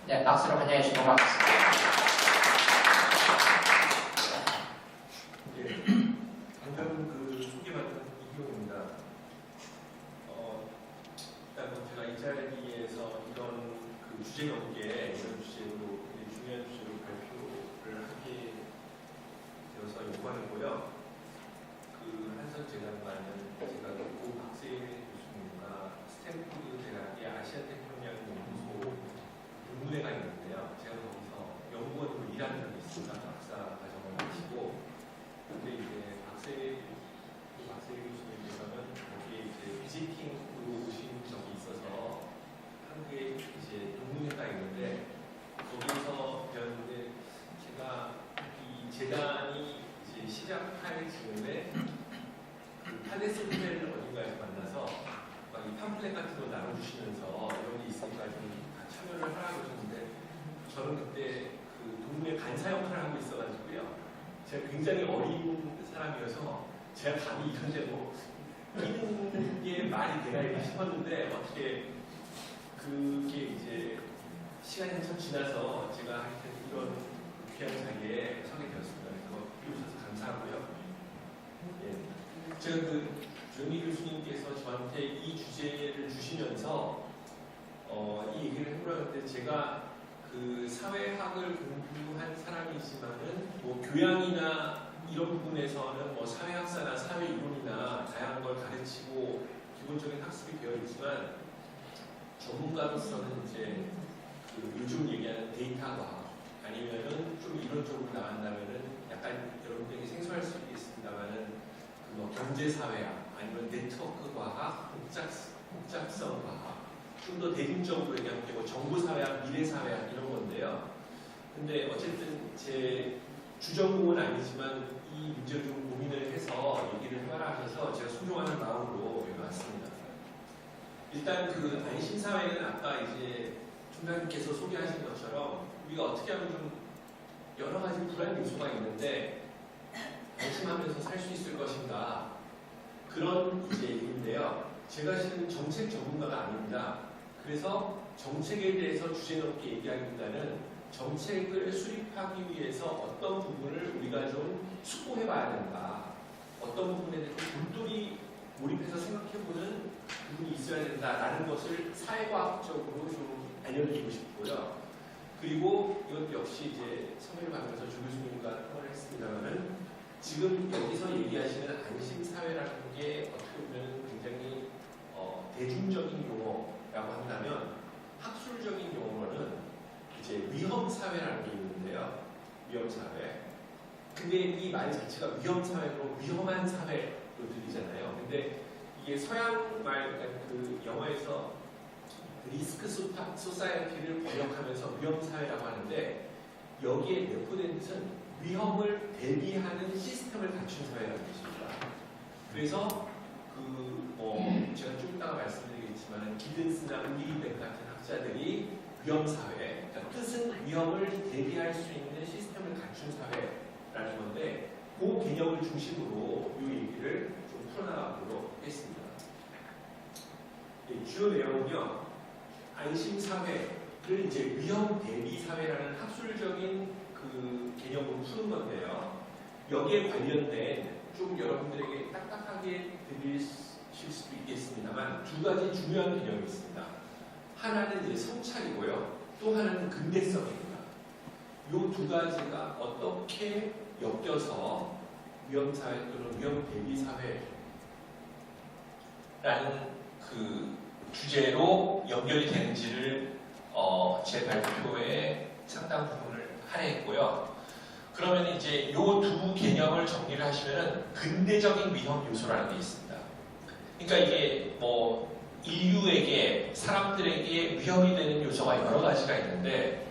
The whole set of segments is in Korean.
네, 박수로 환영해 주시기 바랍니다. 방금 소개받은 이기용입니다. 일단 제가 이 자리에서 이런 주제 넘게 이런 주제로 굉장히 중요한 주제로 발표를 하게 되어서 영광이고요. 한선재단과는 제가 고 박세일 교수님과 스탠포드 대학의 아시아 태평양 연구소 동문회가 있는데요. 제가 거기서 연구원으로 일하는 적이 있습니다. 박사 과정을 마치고. 근데 이제 박세일 교수님께서는 거기에 이제 비지팅으로 오신 적이 있어서 한국에 이제 동문회가 있는데 거기서 배웠는데 제가 이 재단이 이제 시작할 즈음에 팔레스 후배를 어딘가에서 만나서 막 이 팜플렛 같은 거 나눠주시면서 이런 게 있으니까 좀 참여를 하라고 하셨는데 저는 그때 동문회 간사 역할을 하고 있어가지고요. 제가 굉장히 어린 사람이어서 제가 감히 이런데 뭐 끼는 게 말이 되나 싶었는데 어떻게 그게 이제 시간이 한참 지나서 제가 하여튼 이런 귀한 자리에 서게 되었습니다. 그래서 비오셔서 감사하고요. 예. 제가 조영희 교수님께서 저한테 이 주제를 주시면서 이 얘기를 해보라고 했는데 제가 사회학을 공부한 사람이지만은 뭐 교양이나 이런 부분에서는 뭐 사회학사나 사회이론이나 다양한 걸 가르치고 기본적인 학습이 되어 있지만 전문가로서는 이제 요즘 얘기하는 데이터 과학 아니면은 좀 이론적으로 나간다면은 약간 여러분들에게 생소할 수 있겠습니다만은 뭐 경제사회학 아니면 네트워크 과학, 복잡성 과학 좀 더 대중적으로 얘기하면 뭐 정보사회학, 미래사회학 이런 건데요. 근데 어쨌든 제 주전공은 아니지만 이 문제를 좀 고민을 해서 얘기를 해봐라 하셔서 제가 순종하는 마음으로 여기 왔습니다. 일단 안심사회는 아까 이제 총장님께서 소개하신 것처럼 우리가 어떻게 하면 좀 여러 가지 불안 요소가 있는데 안심하면서 살 수 있을 것인가 그런 이제 얘기인데요. 제가 실은 정책 전문가가 아닙니다. 그래서 정책에 대해서 주제 넘게 얘기하기보다는 정책을 수립하기 위해서 어떤 부분을 우리가 좀 숙고해 봐야 된다. 어떤 부분에 대해서 골똘히 몰입해서 생각해보는 부분이 있어야 된다라는 것을 사회과학적으로 좀 알려드리고 싶고요. 그리고 이것도 역시 이제 선배를 받으면서 조 교수님과 통화를 했습니다만은 지금 여기서 얘기하시는 안심사회라는 게 어떻게 보면 굉장히 대중적인 용어라고 한다면 학술적인 용어로는 이제 위험사회라는 게 있는데요. 위험사회. 근데 이 말 자체가 위험사회로 위험한 사회로 들리잖아요. 근데 이게 서양 말, 그러니까 영어에서 리스크 소사이어티를 번역하면서 위험사회라고 하는데 여기에 내포된 뜻은 위험을 대비하는 시스템을 갖춘 사회라는 뜻입니다. 그래서 제가 좀 이따가 말씀드리겠지만 기든스나 우리백 같은 학자들이 위험사회, 그러니까 뜻은 위험을 대비할 수 있는 시스템을 갖춘 사회라는 건데 그 개념을 중심으로 이 얘기를 좀 풀어나가도록 하겠습니다. 주요 내용은요. 안심사회를 이제 위험 대비 사회라는 학술적인 개념으로 푸는 건데요. 여기에 관련된 좀 여러분들에게 딱딱하게 들리실 수도 있겠습니다만 두 가지 중요한 개념이 있습니다. 하나는 이제 성찰이고요. 또 하나는 근대성입니다. 이 두 가지가 어떻게 엮여서 위험사회 또는 위험 대비 사회라는 주제로 연결이 되는지를 제 발표에 상당 부분을 할애했고요. 그러면 이제 이 두 개념을 정리를 하시면은 근대적인 위험 요소라는 게 있습니다. 그러니까 이게 뭐 인류에게 사람들에게 위험이 되는 요소가 여러 가지가 있는데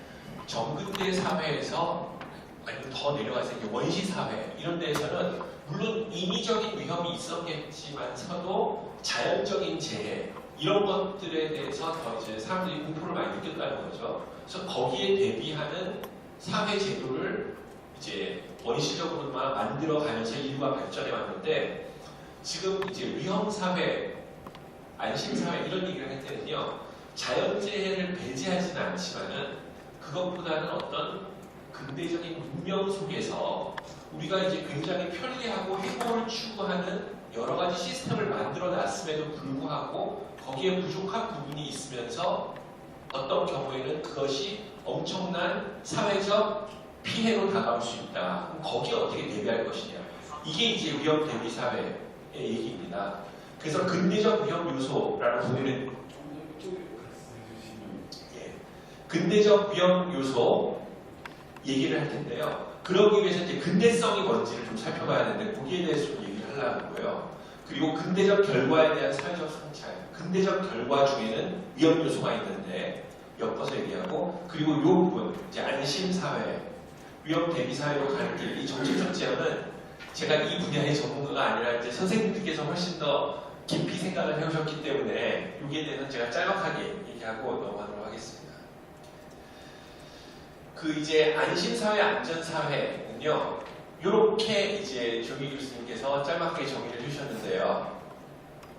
정근대 사회에서 아니면 더 내려가서 이제 원시 사회 이런 데에서는 물론 인위적인 위험이 있었겠지만서도 자연적인 재해 이런 것들에 대해서 더 이제 사람들이 공포를 많이 느꼈다는 거죠. 그래서 거기에 대비하는 사회 제도를 이제 원시적으로만 만들어가면서 인류가 발전해 왔는데 지금 이제 위험사회, 안심사회 이런 얘기를 할 때는요 자연재해를 배제하지는 않지만은 그것보다는 어떤 근대적인 문명 속에서 우리가 이제 굉장히 편리하고 행복을 추구하는 여러 가지 시스템을 만들어 놨음에도 불구하고 거기에 부족한 부분이 있으면서 어떤 경우에는 그것이 엄청난 사회적 피해로 다가올 수 있다. 그럼 거기에 어떻게 대비할 것이냐. 이게 이제 위험 대비 사회의 얘기입니다. 그래서 근대적 위험 요소라는 부분은 근대적 위험 요소 얘기를 할 텐데요. 그러기 위해서 이제 근대성이 뭔지를 좀 살펴봐야 되는데 거기에 대해서 좀 얘기를 하려고 하고요. 그리고 근대적 결과에 대한 사회적 성찰, 근대적 결과 중에는 위험 요소가 있는데 엮어서 얘기하고, 그리고 이 부분 이제 안심 사회, 위험 대비 사회로 가는 길, 이 정책적 지향은 제가 이 분야의 전문가가 아니라 이제 선생님들께서 훨씬 더 깊이 생각을 해오셨기 때문에 여기에 대해서는 제가 짤막하게 얘기하고 넘어가도록 하겠습니다. 그 이제 안심사회, 안전사회는요, 이렇게 이제 조기 교수님께서 짤막하게 정의를 해주셨는데요.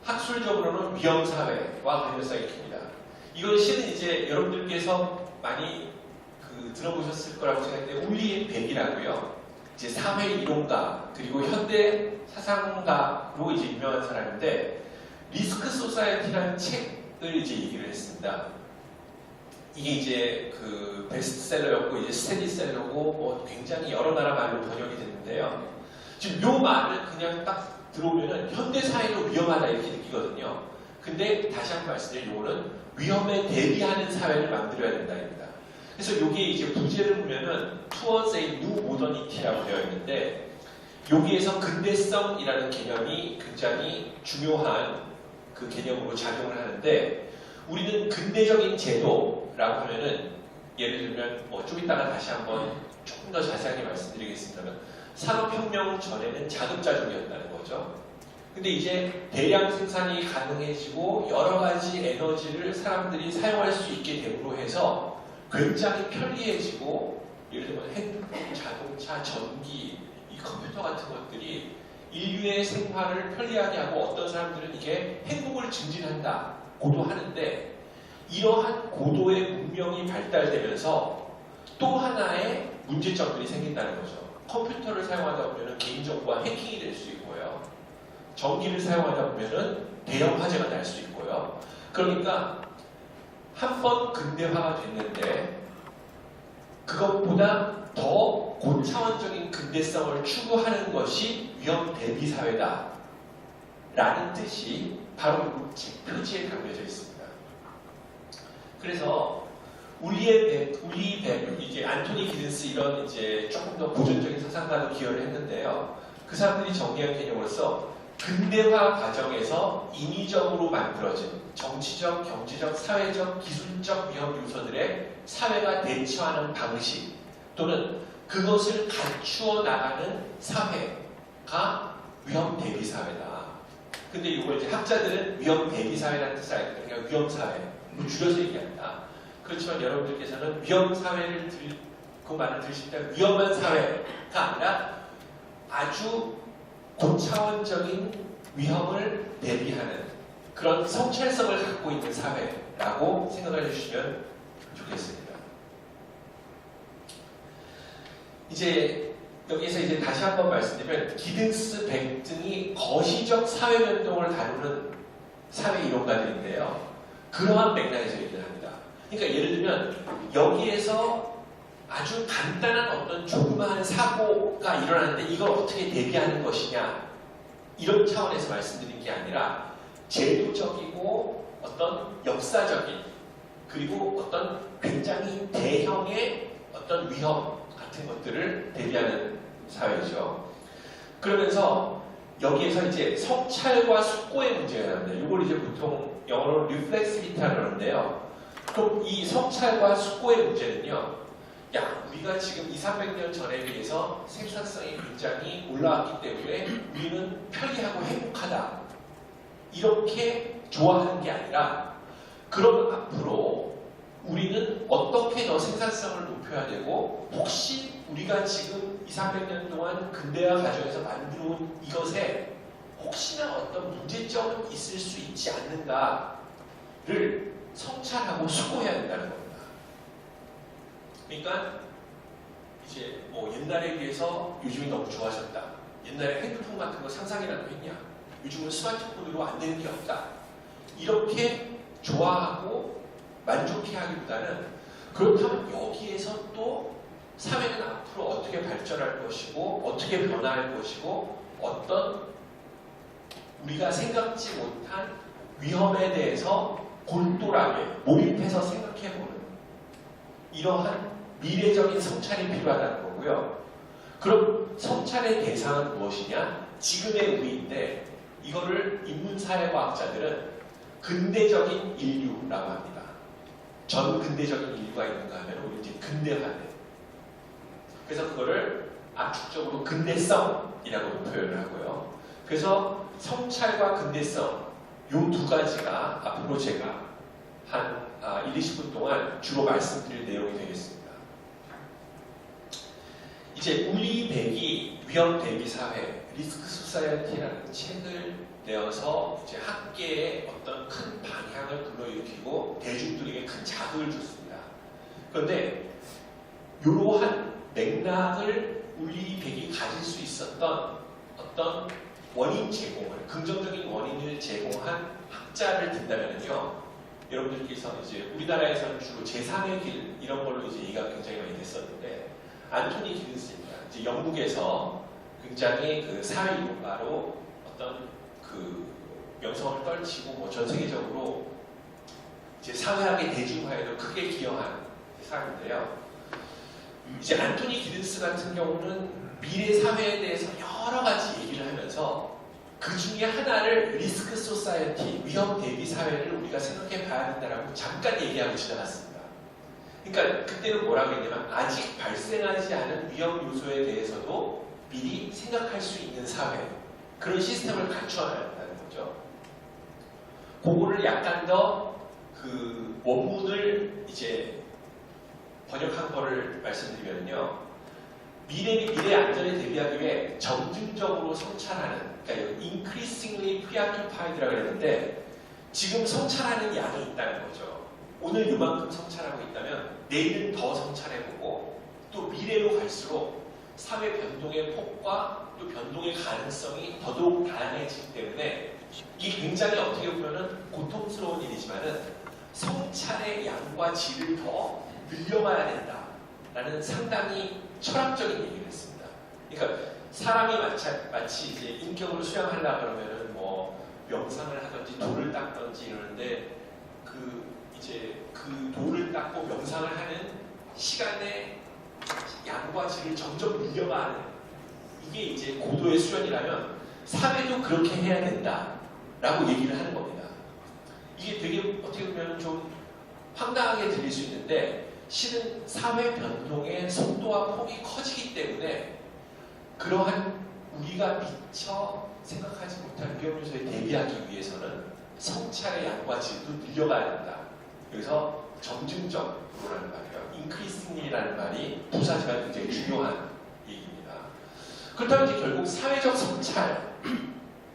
학술적으로는 위험사회와 관련성이 큽니다. 이건 실은 이제 여러분들께서 많이 들어보셨을 거라고 생각하는데, 울리 백이라고요. 이제 사회 이론가, 그리고 현대 사상가로 이제 유명한 사람인데, 리스크 소사이어티라는 책을 이제 얘기를 했습니다. 이게 이제 그 베스트셀러였고 이제 스테디셀러고 뭐 굉장히 여러 나라 말로 번역이 됐는데요. 지금 요 말을 그냥 딱 들어오면은 현대 사회도 위험하다 이렇게 느끼거든요. 근데 다시 한번 말씀드리면 요거는 위험에 대비하는 사회를 만들어야 된다입니다. 그래서 요게 이제 부제를 보면은 Towards a New Modernity라고 되어 있는데, 여기에서 근대성이라는 개념이 굉장히 중요한 그 개념으로 작용을 하는데, 우리는 근대적인 제도라고 하면은 예를 들면 뭐 좀 이따가 다시 한번 조금 더 자세하게 말씀드리겠습니다만, 산업혁명 전에는 자급자족이었다는 거죠. 근데 이제 대량 생산이 가능해지고 여러 가지 에너지를 사람들이 사용할 수 있게 됨으로 해서 굉장히 편리해지고, 예를 들면 핸드폰, 자동차, 전기, 이 컴퓨터 같은 것들이 인류의 생활을 편리하게 하고 어떤 사람들은 이게 행복을 증진한다고도 하는데, 이러한 고도의 문명이 발달되면서 또 하나의 문제점들이 생긴다는 거죠. 컴퓨터를 사용하다 보면 개인정보가 해킹이 될 수 있고요. 전기를 사용하다 보면 대형 화재가 날 수 있고요. 그러니까 한 번 근대화가 됐는데 그것보다 더 고차원적인 근대성을 추구하는 것이 위험 대비 사회다 라는 뜻이 바로 책 표지에 담겨져 있습니다. 그래서 울리 백, 이제 안토니 기든스 이런 이제 조금 더 고전적인 사상가도 기여를 했는데요. 그 사람들이 정리한 개념으로서 근대화 과정에서 인위적으로 만들어진 정치적, 경제적, 사회적, 기술적 위험 요소들의 사회가 대처하는 방식 또는 그것을 갖추어 나가는 사회가 위험 대비 사회다. 근데 이걸 이제 학자들은 위험 대비 사회라는 뜻을 알기 때문에 위험 사회로 줄여서 얘기합니다. 그렇지만 여러분들께서는 위험 사회를 그 말을 들으실 때 위험한 사회가 아니라 아주 고차원적인 위험을 대비하는 그런 성찰성을 갖고 있는 사회라고 생각을 해주시면 좋겠습니다. 이제 여기서 이제 다시 한번 말씀드리면 기든스, 백 등이 거시적 사회 변동을 다루는 사회 이론가들인데요. 그러한 맥락에서 얘기를 합니다. 그러니까 예를 들면 여기에서 아주 간단한 어떤 조그마한 사고가 일어나는데 이걸 어떻게 대비하는 것이냐 이런 차원에서 말씀드린 게 아니라 제도적이고 어떤 역사적인 그리고 어떤 굉장히 대형의 어떤 위험 같은 것들을 대비하는 사회죠. 그러면서 여기에서 이제 성찰과 숙고의 문제가 나옵니다. 이걸 이제 보통 영어로 리플렉시비티라고 그러는데요. 그럼 이 성찰과 숙고의 문제는요. 야, 우리가 지금 200~300년 전에 비해서 생산성이 굉장히 올라왔기 때문에 우리는 편리하고 행복하다. 이렇게 좋아하는 게 아니라 그럼 앞으로 우리는 어떻게 더 생산성을 높여야 되고 혹시 우리가 지금 200~300년 동안 근대화 과정에서 만들어온 이것에 혹시나 어떤 문제점은 있을 수 있지 않는가를 성찰하고 숙고해야 된다는 겁니다. 그러니까 이제 뭐 옛날에 비해서 요즘이 너무 좋아졌다. 옛날에 핸드폰 같은 거 상상이라도 했냐? 요즘은 스마트폰으로 안 되는 게 없다. 이렇게 좋아하고 만족해하기보다는 그렇다면 여기에서 또 사회는 앞으로 어떻게 발전할 것이고 어떻게 변화할 것이고 어떤 우리가 생각지 못한 위험에 대해서 골똘하게 몰입해서 생각해보는 이러한 미래적인 성찰이 필요하다는 거고요. 그럼 성찰의 대상은 무엇이냐? 지금의 우리인데 이거를 인문사회과학자들은 근대적인 인류라고 합니다. 전 근대적인 인류가 있는가 하면 우리 이제 근대화돼. 그래서 그거를 압축적으로 근대성이라고 표현을 하고요. 그래서 성찰과 근대성 이 두 가지가 앞으로 제가 한 1, 20분 동안 주로 말씀드릴 내용이 되겠습니다. 이제 울리 백이 위험 대비 사회 리스크 소사이어티라는 책을 내어서 이제 학계에 어떤 큰 방향을 불러일으키고 대중들에게 큰 자극을 줬습니다. 그런데 이러한 맥락을 울리 백이 가질 수 있었던 어떤 원인 제공을 긍정적인 원인을 제공한 학자를 든다면요. 여러분들께서 이제 우리나라에서는 주로 제3의 길 이런 걸로 이제 얘기가 굉장히 많이 됐었는데 안토니 기든스입니다. 이제 영국에서 굉장히 그 사회이론가로 어떤 그 명성을 떨치고 뭐 전 세계적으로 이제 사회학의 대중화에도 크게 기여한 사람인데요. 이제 안토니 기든스 같은 경우는 미래 사회에 대해서 여러 가지 얘기를 하면서 그 중에 하나를 리스크 소사이어티, 위험 대비 사회를 우리가 생각해 봐야 된다라고 잠깐 얘기하고 지나갔습니다. 그러니까 그때는 뭐라고 했냐면 아직 발생하지 않은 위험 요소에 대해서도 미리 생각할 수 있는 사회, 그런 시스템을 갖춰야 한다는 거죠. 그거를 약간 더 그 원문을 이제 번역한 거를 말씀드리면요. 미래 안전에 대비하기 위해 점진적으로 성찰하는, 그러니까 increasingly preoccupied라고 했는데 지금 성찰하는 양이 있다는 거죠. 오늘 이만큼 성찰하고 있다면 내일은 더 성찰해보고 또 미래로 갈수록 사회 변동의 폭과 또 변동의 가능성이 더더욱 다양해지기 때문에 이게 굉장히 어떻게 보면은 고통스러운 일이지만은 성찰의 양과 질을 더 늘려가야 된다라는 상당히 철학적인 얘기를 했습니다. 그러니까 사람이 마치 이제 인격을 수양하려고 그러면은 뭐 명상을 하든지 돌을 닦든지 이러는데 이제 그 돌을 닦고 명상을 하는 시간의 양과 질을 점점 늘려가는 이게 이제 고도의 수련이라면 사회도 그렇게 해야 된다라고 얘기를 하는 겁니다. 이게 되게 어떻게 보면 좀 황당하게 들릴 수 있는데 실은 사회 변동의 속도와 폭이 커지기 때문에 그러한 우리가 미처 생각하지 못한 위험 요소에 대비하기 위해서는 성찰의 양과 질도 늘려가야 된다. 여기서 점진적으로라는 말이에요. increasingly라는 말이 부사지만 굉장히 중요한 얘기입니다. 그렇다면 이제 결국 사회적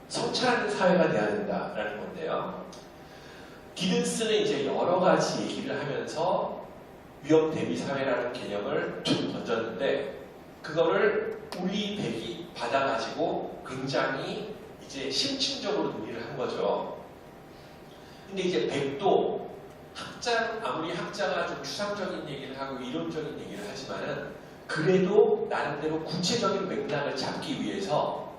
성찰하는 사회가 돼야 된다라는 건데요. 기든스는 이제 여러 가지 얘기를 하면서 위험 대비 사회라는 개념을 쭉 던졌는데 그거를 울리 백이 받아가지고 굉장히 이제 심층적으로 논의를 한 거죠. 근데 이제 백도 아무리 학자가 좀 추상적인 얘기를 하고 이론적인 얘기를 하지만은 그래도 나름대로 구체적인 맥락을 잡기 위해서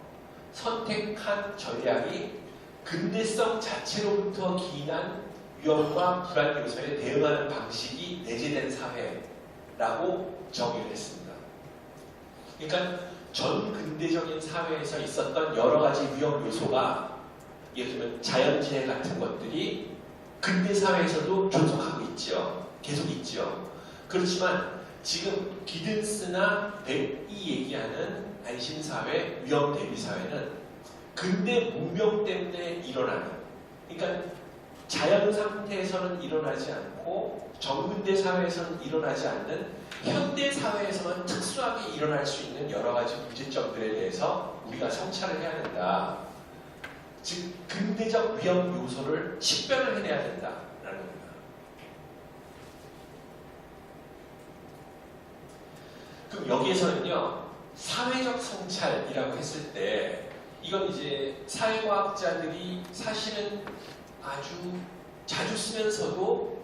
선택한 전략이 근대성 자체로부터 기인한 위험과 불안 요소에 대응하는 방식이 내재된 사회라고 정의를 했습니다. 그러니까 전 근대적인 사회에서 있었던 여러 가지 위험 요소가 예를 들면 자연재해 같은 것들이 근대 사회에서도 존속하고 있죠. 계속 있죠. 그렇지만 지금 기든스나 백이 얘기하는 안심사회, 위험 대비 사회는 근대 문명 때문에 일어나는, 그러니까 자연 상태에서는 일어나지 않고 정근대 사회에서는 일어나지 않는 현대 사회에서만 특수하게 일어날 수 있는 여러 가지 문제점들에 대해서 우리가 성찰을 해야 된다. 즉 근대적 위험 요소를 식별을 해내야 된다라는 겁니다. 그럼 여기에서는요, 사회적 성찰이라고 했을 때 이건 이제 사회과학자들이 사실은 아주 자주 쓰면서도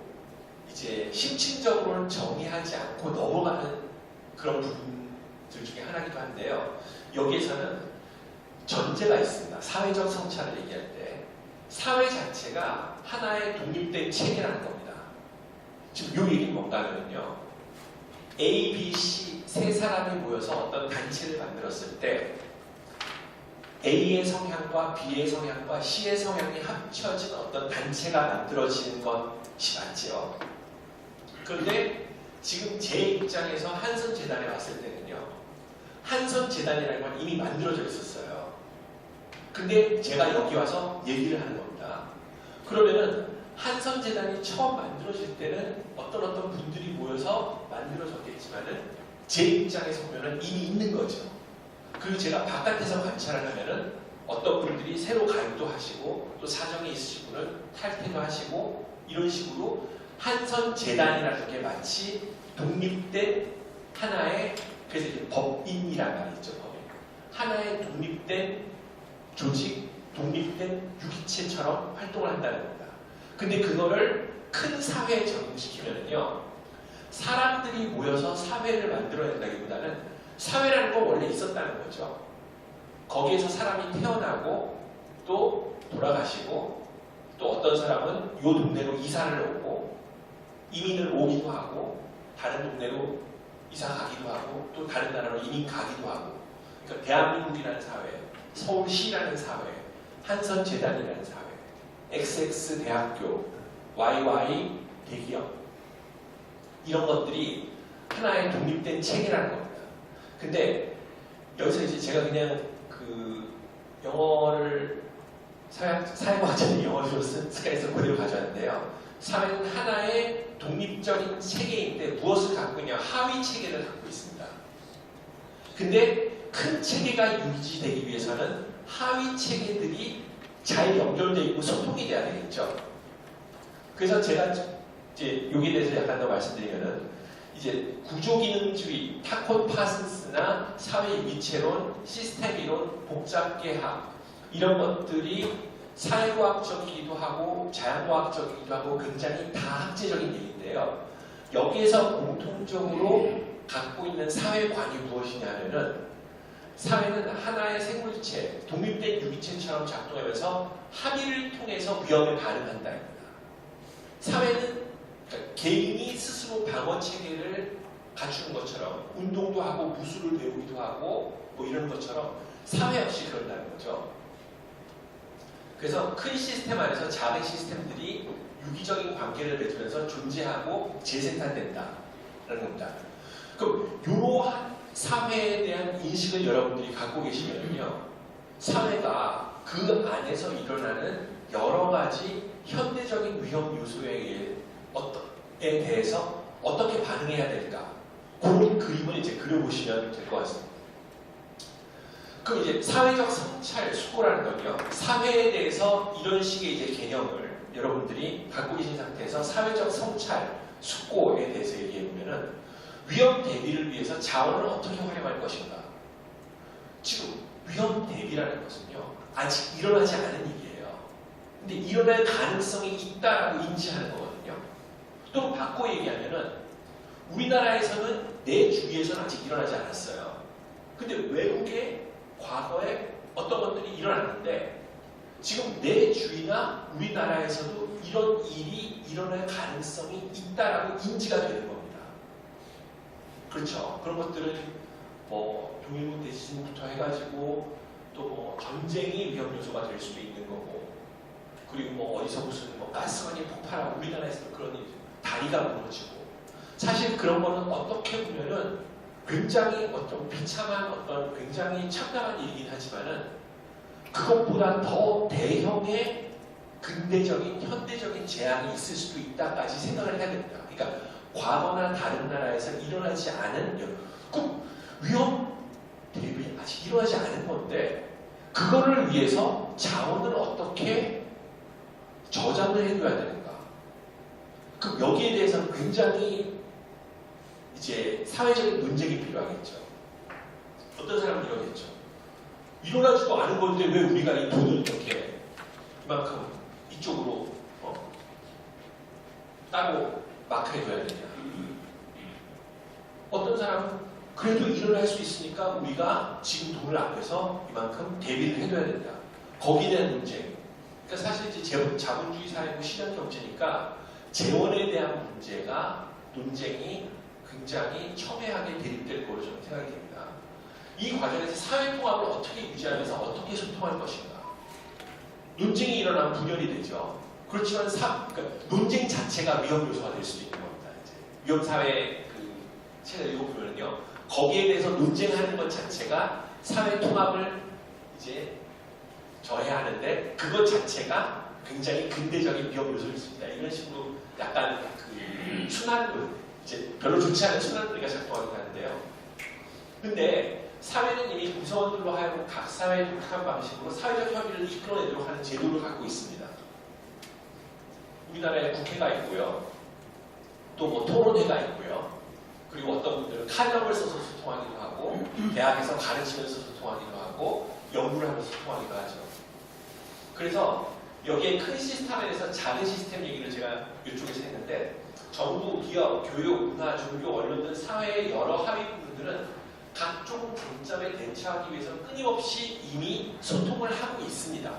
이제 심층적으로는 정의하지 않고 넘어가는 그런 부분들 중에 하나이기도 한데요. 여기에서는 전제가 있습니다. 사회적 성찰을 얘기할 때 사회 자체가 하나의 독립된 체계라는 겁니다. 지금 이 얘기는 뭔가 하면요, A, B, C 세 사람이 모여서 어떤 단체를 만들었을 때 A의 성향과 B의 성향과 C의 성향이 합쳐진 어떤 단체가 만들어지는 것이 맞죠. 그런데 지금 제 입장에서 한선재단에 왔을 때는요, 한선재단이라는 건 이미 만들어져 있었어요. 근데 제가 여기 와서 얘기를 하는 겁니다. 그러면은 한선재단이 처음 만들어질 때는 어떤 분들이 모여서 만들어졌겠지만은 제 입장에서 보면은 이미 있는 거죠. 그리고 제가 바깥에서 관찰을 하면은 어떤 분들이 새로 가입도 하시고 또 사정이 있으신 분은 탈퇴도 하시고 이런 식으로 한선재단이라는 게 마치 독립된 하나의, 그래서 이제 법인이란 말이 있죠. 법인. 하나의 독립된 조직, 독립된 유기체처럼 활동을 한다는 겁니다. 근데 그거를 큰 사회에 적용시키면요, 사람들이 모여서 사회를 만들어낸다기보다는 사회라는 건 원래 있었다는 거죠. 거기에서 사람이 태어나고 또 돌아가시고 또 어떤 사람은 이 동네로 이사를 오고 이민을 오기도 하고 다른 동네로 이사 가기도 하고 또 다른 나라로 이민 가기도 하고, 그러니까 대한민국이라는 사회, 서울시라는 사회, 한선재단이라는 사회, XX대학교, YY 대기업, 이런 것들이 하나의 독립된 체계라는 겁니다. 근데 여기서 이제 제가 그냥 그 영어를 사회과학자는 영어로 습관해서 그대로 가져왔는데요. 사회는 하나의 독립적인 체계인데 무엇을 갖고 있냐? 하위 체계를 갖고 있습니다. 근데 큰 체계가 유지되기 위해서는 하위 체계들이 잘 연결되어 있고 소통이 돼야 되겠죠. 그래서 제가 이제 여기에 대해서 약간 더 말씀드리면은, 이제 구조기능주의, 타콘 파슨스나 사회유기체론, 시스템이론, 복잡계학, 이런 것들이 사회과학적이기도 하고 자연과학적이기도 하고 굉장히 다학제적인 얘기인데요. 여기에서 공통적으로 갖고 있는 사회관이 무엇이냐면은, 사회는 하나의 생물체, 독립된 유기체처럼 작동하면서 합의를 통해서 위험에 반응한다입니다. 사회는 그러니까 개인이 스스로 방어 체계를 갖추는 것처럼 운동도 하고 무술을 배우기도 하고 뭐 이런 것처럼 사회 역시 그런다는 거죠. 그래서 큰 시스템 안에서 작은 시스템들이 유기적인 관계를 맺으면서 존재하고 재생산된다라는 겁니다. 그럼 이러한 사회에 대한 인식을 여러분들이 갖고 계시면요, 사회가 그 안에서 일어나는 여러 가지 현대적인 위험 요소에 대해서 어떻게 반응해야 될까, 그런 그림을 이제 그려보시면 될 것 같습니다. 그럼 이제 사회적 성찰 수고라는 건요, 사회에 대해서 이런 식의 이제 개념을 여러분들이 갖고 계신 상태에서 사회적 성찰 수고에 대해서 얘기해 보면은, 위험 대비를 위해서 자원을 어떻게 활용할 것인가. 지금 위험 대비라는 것은요, 아직 일어나지 않은 일이에요. 근데 일어날 가능성이 있다라고 인지하는 거거든요. 또 바꿔 얘기하면은, 우리나라에서는 내 주위에서는 아직 일어나지 않았어요. 근데 외국에 과거에 어떤 것들이 일어났는데, 지금 내 주위나 우리나라에서도 이런 일이 일어날 가능성이 있다라고 인지가 되는 겁니다. 그렇죠. 그런 것들은 뭐 동일본 대지진부터 해가지고 또 뭐 전쟁이 위험 요소가 될 수도 있는 거고, 그리고 뭐 어디서 무슨 뭐 가스관이 폭발하고, 우리나라에서도 그런 일, 다리가 무너지고, 사실 그런 거는 어떻게 보면은 굉장히 어떤 비참한 어떤 굉장히 참담한 일이긴 하지만은, 그것보다 더 대형의 근대적인 현대적인 재앙이 있을 수도 있다까지 생각을 해야 됩니다. 그러니까 과거나 다른 나라에서 일어나지 않은 그 위험 대비 아직 일어나지 않은 건데, 그거를 위해서 자원을 어떻게 저장을 해둬야 되는가. 그럼 여기에 대해서는 굉장히 이제 사회적인 논쟁이 필요하겠죠. 어떤 사람은 이러겠죠. 일어나지도 않은 건데 왜 우리가 이 돈을 이렇게 이만큼 이쪽으로 따로 마크해줘야 되냐. 어떤 사람은 그래도 일어날 수 있으니까 우리가 지금 돈을 아껴서 이만큼 대비를 해둬야 된다. 거기에 대한 논쟁. 그러니까 사실 이제 자본주의 사회고 시장 경제니까 재원에 대한 논쟁이 굉장히 첨예하게 대립될 거로 저는 생각이 됩니다. 이 과정에서 사회 통합을 어떻게 유지하면서 어떻게 소통할 것인가. 논쟁이 일어나면 분열이 되죠. 그렇지만 그러니까 논쟁 자체가 위험 요소가 될 수도 있는 겁니다. 이제 위험 사회 그 책을 읽어보면요, 거기에 대해서 논쟁하는 것 자체가 사회 통합을 이제 저해하는데 그것 자체가 굉장히 근대적인 위험 요소일 수 있다. 이런 식으로 약간 그 순환론, 이제 별로 좋지 않은 순환론이가 작동하긴 하는데요. 근데 사회는 이미 구성원들로 하여금 각 사회에 독특한 방식으로 사회적 협의를 이끌어내도록 하는 제도를 갖고 있습니다. 우리나라에 국회가 있고요. 또 뭐 토론회가 있고요. 그리고 어떤 분들은 칼럼을 써서 소통하기도 하고, 대학에서 가르치면서 소통하기도 하고, 연구를 하면서 소통하기도 하죠. 그래서 여기에 큰 시스템에 대해서 작은 시스템 얘기를 제가 이쪽에서 했는데, 정부, 기업, 교육, 문화, 종교, 언론 등 사회의 여러 하위 부분들은 각종 장점에 대처하기 위해서 끊임없이 이미 소통을 하고 있습니다.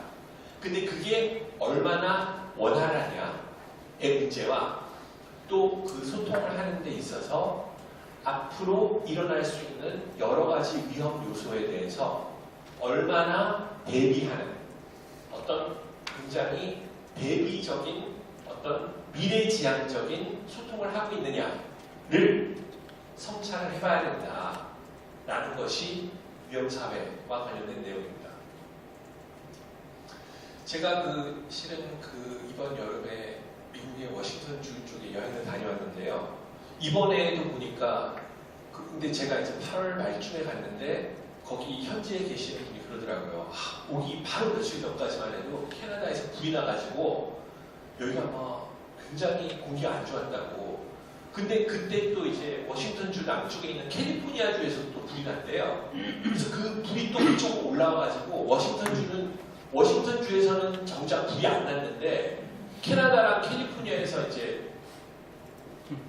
근데 그게 얼마나 원활하냐의 문제와 또 그 소통을 하는 데 있어서 앞으로 일어날 수 있는 여러 가지 위험 요소에 대해서 얼마나 대비하는 어떤 굉장히 대비적인 어떤 미래지향적인 소통을 하고 있느냐를 성찰을 해봐야 된다라는 것이 위험사회와 관련된 내용입니다. 제가 실은 이번 여름에 미국의 워싱턴 주 쪽에 여행을 다녀왔는데요. 이번에도 보니까 근데 제가 이제 8월 말쯤에 갔는데 거기 현지에 계시는 분이 그러더라고요. 오기 바로 며칠 전까지만 해도 캐나다에서 불이 나가지고 여기가 막 굉장히 공기가 안 좋았다고. 근데 그때 또 이제 워싱턴 주 남쪽에 있는 캘리포니아 주에서 또 불이 났대요. 그래서 그 불이 또 이쪽으로 올라와가지고 워싱턴 주에서는 정작 불이 안 났는데 캐나다랑 캘리포니아에서 이제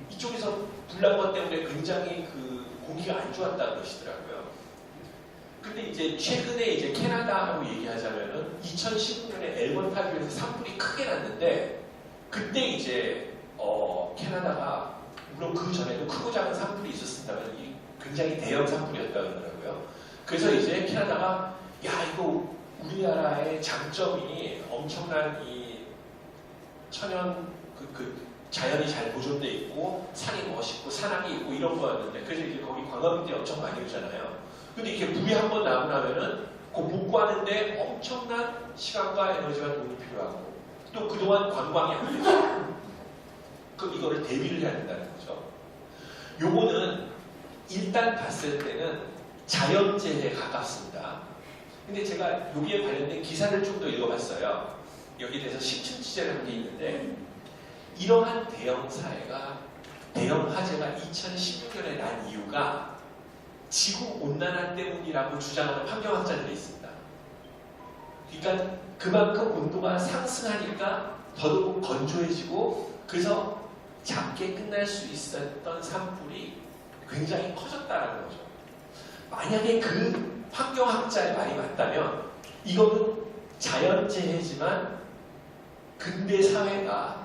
이쪽에서 불난 것 때문에 굉장히 공기가 안 좋았다는 것이더라고요. 근데 이제 최근에 이제 캐나다하고 얘기하자면은 2019년에 엘버타주에서 산불이 크게 났는데 그때 이제 캐나다가 물론 그 전에도 크고 작은 산불이 있었습니다만 이 굉장히 대형 산불이었다 그러더라고요. 그래서 이제 캐나다가 이거 우리나라의 장점이 엄청난 이 천연 자연이 잘 보존돼 있고 산이 멋있고 산악이 있고 이런 거였는데 그래서 이제 거기 관광객들이 엄청 많이 오잖아요. 근데 이렇게 불이 한 번 나고 나면은 그 복구하는데 엄청난 시간과 에너지와 돈이 필요하고 또 그동안 관광이 안 되죠. 그럼 이거를 대비를 해야 된다는 거죠. 요거는 일단 봤을 때는 자연재해에 가깝습니다. 근데 제가 여기에 관련된 기사를 좀 더 읽어봤어요. 여기에 대해서 심층 취재를 한 게 있는데 이러한 대형 화재가 2016년에 난 이유가 지구온난화 때문이라고 주장하는 환경학자들이 있습니다. 그러니까 그만큼 온도가 상승하니까 더더욱 건조해지고 그래서 작게 끝날 수 있었던 산불이 굉장히 커졌다는 거죠. 만약에 그 환경학자의 말이 맞다면 이거는 자연재해지만 근대 사회가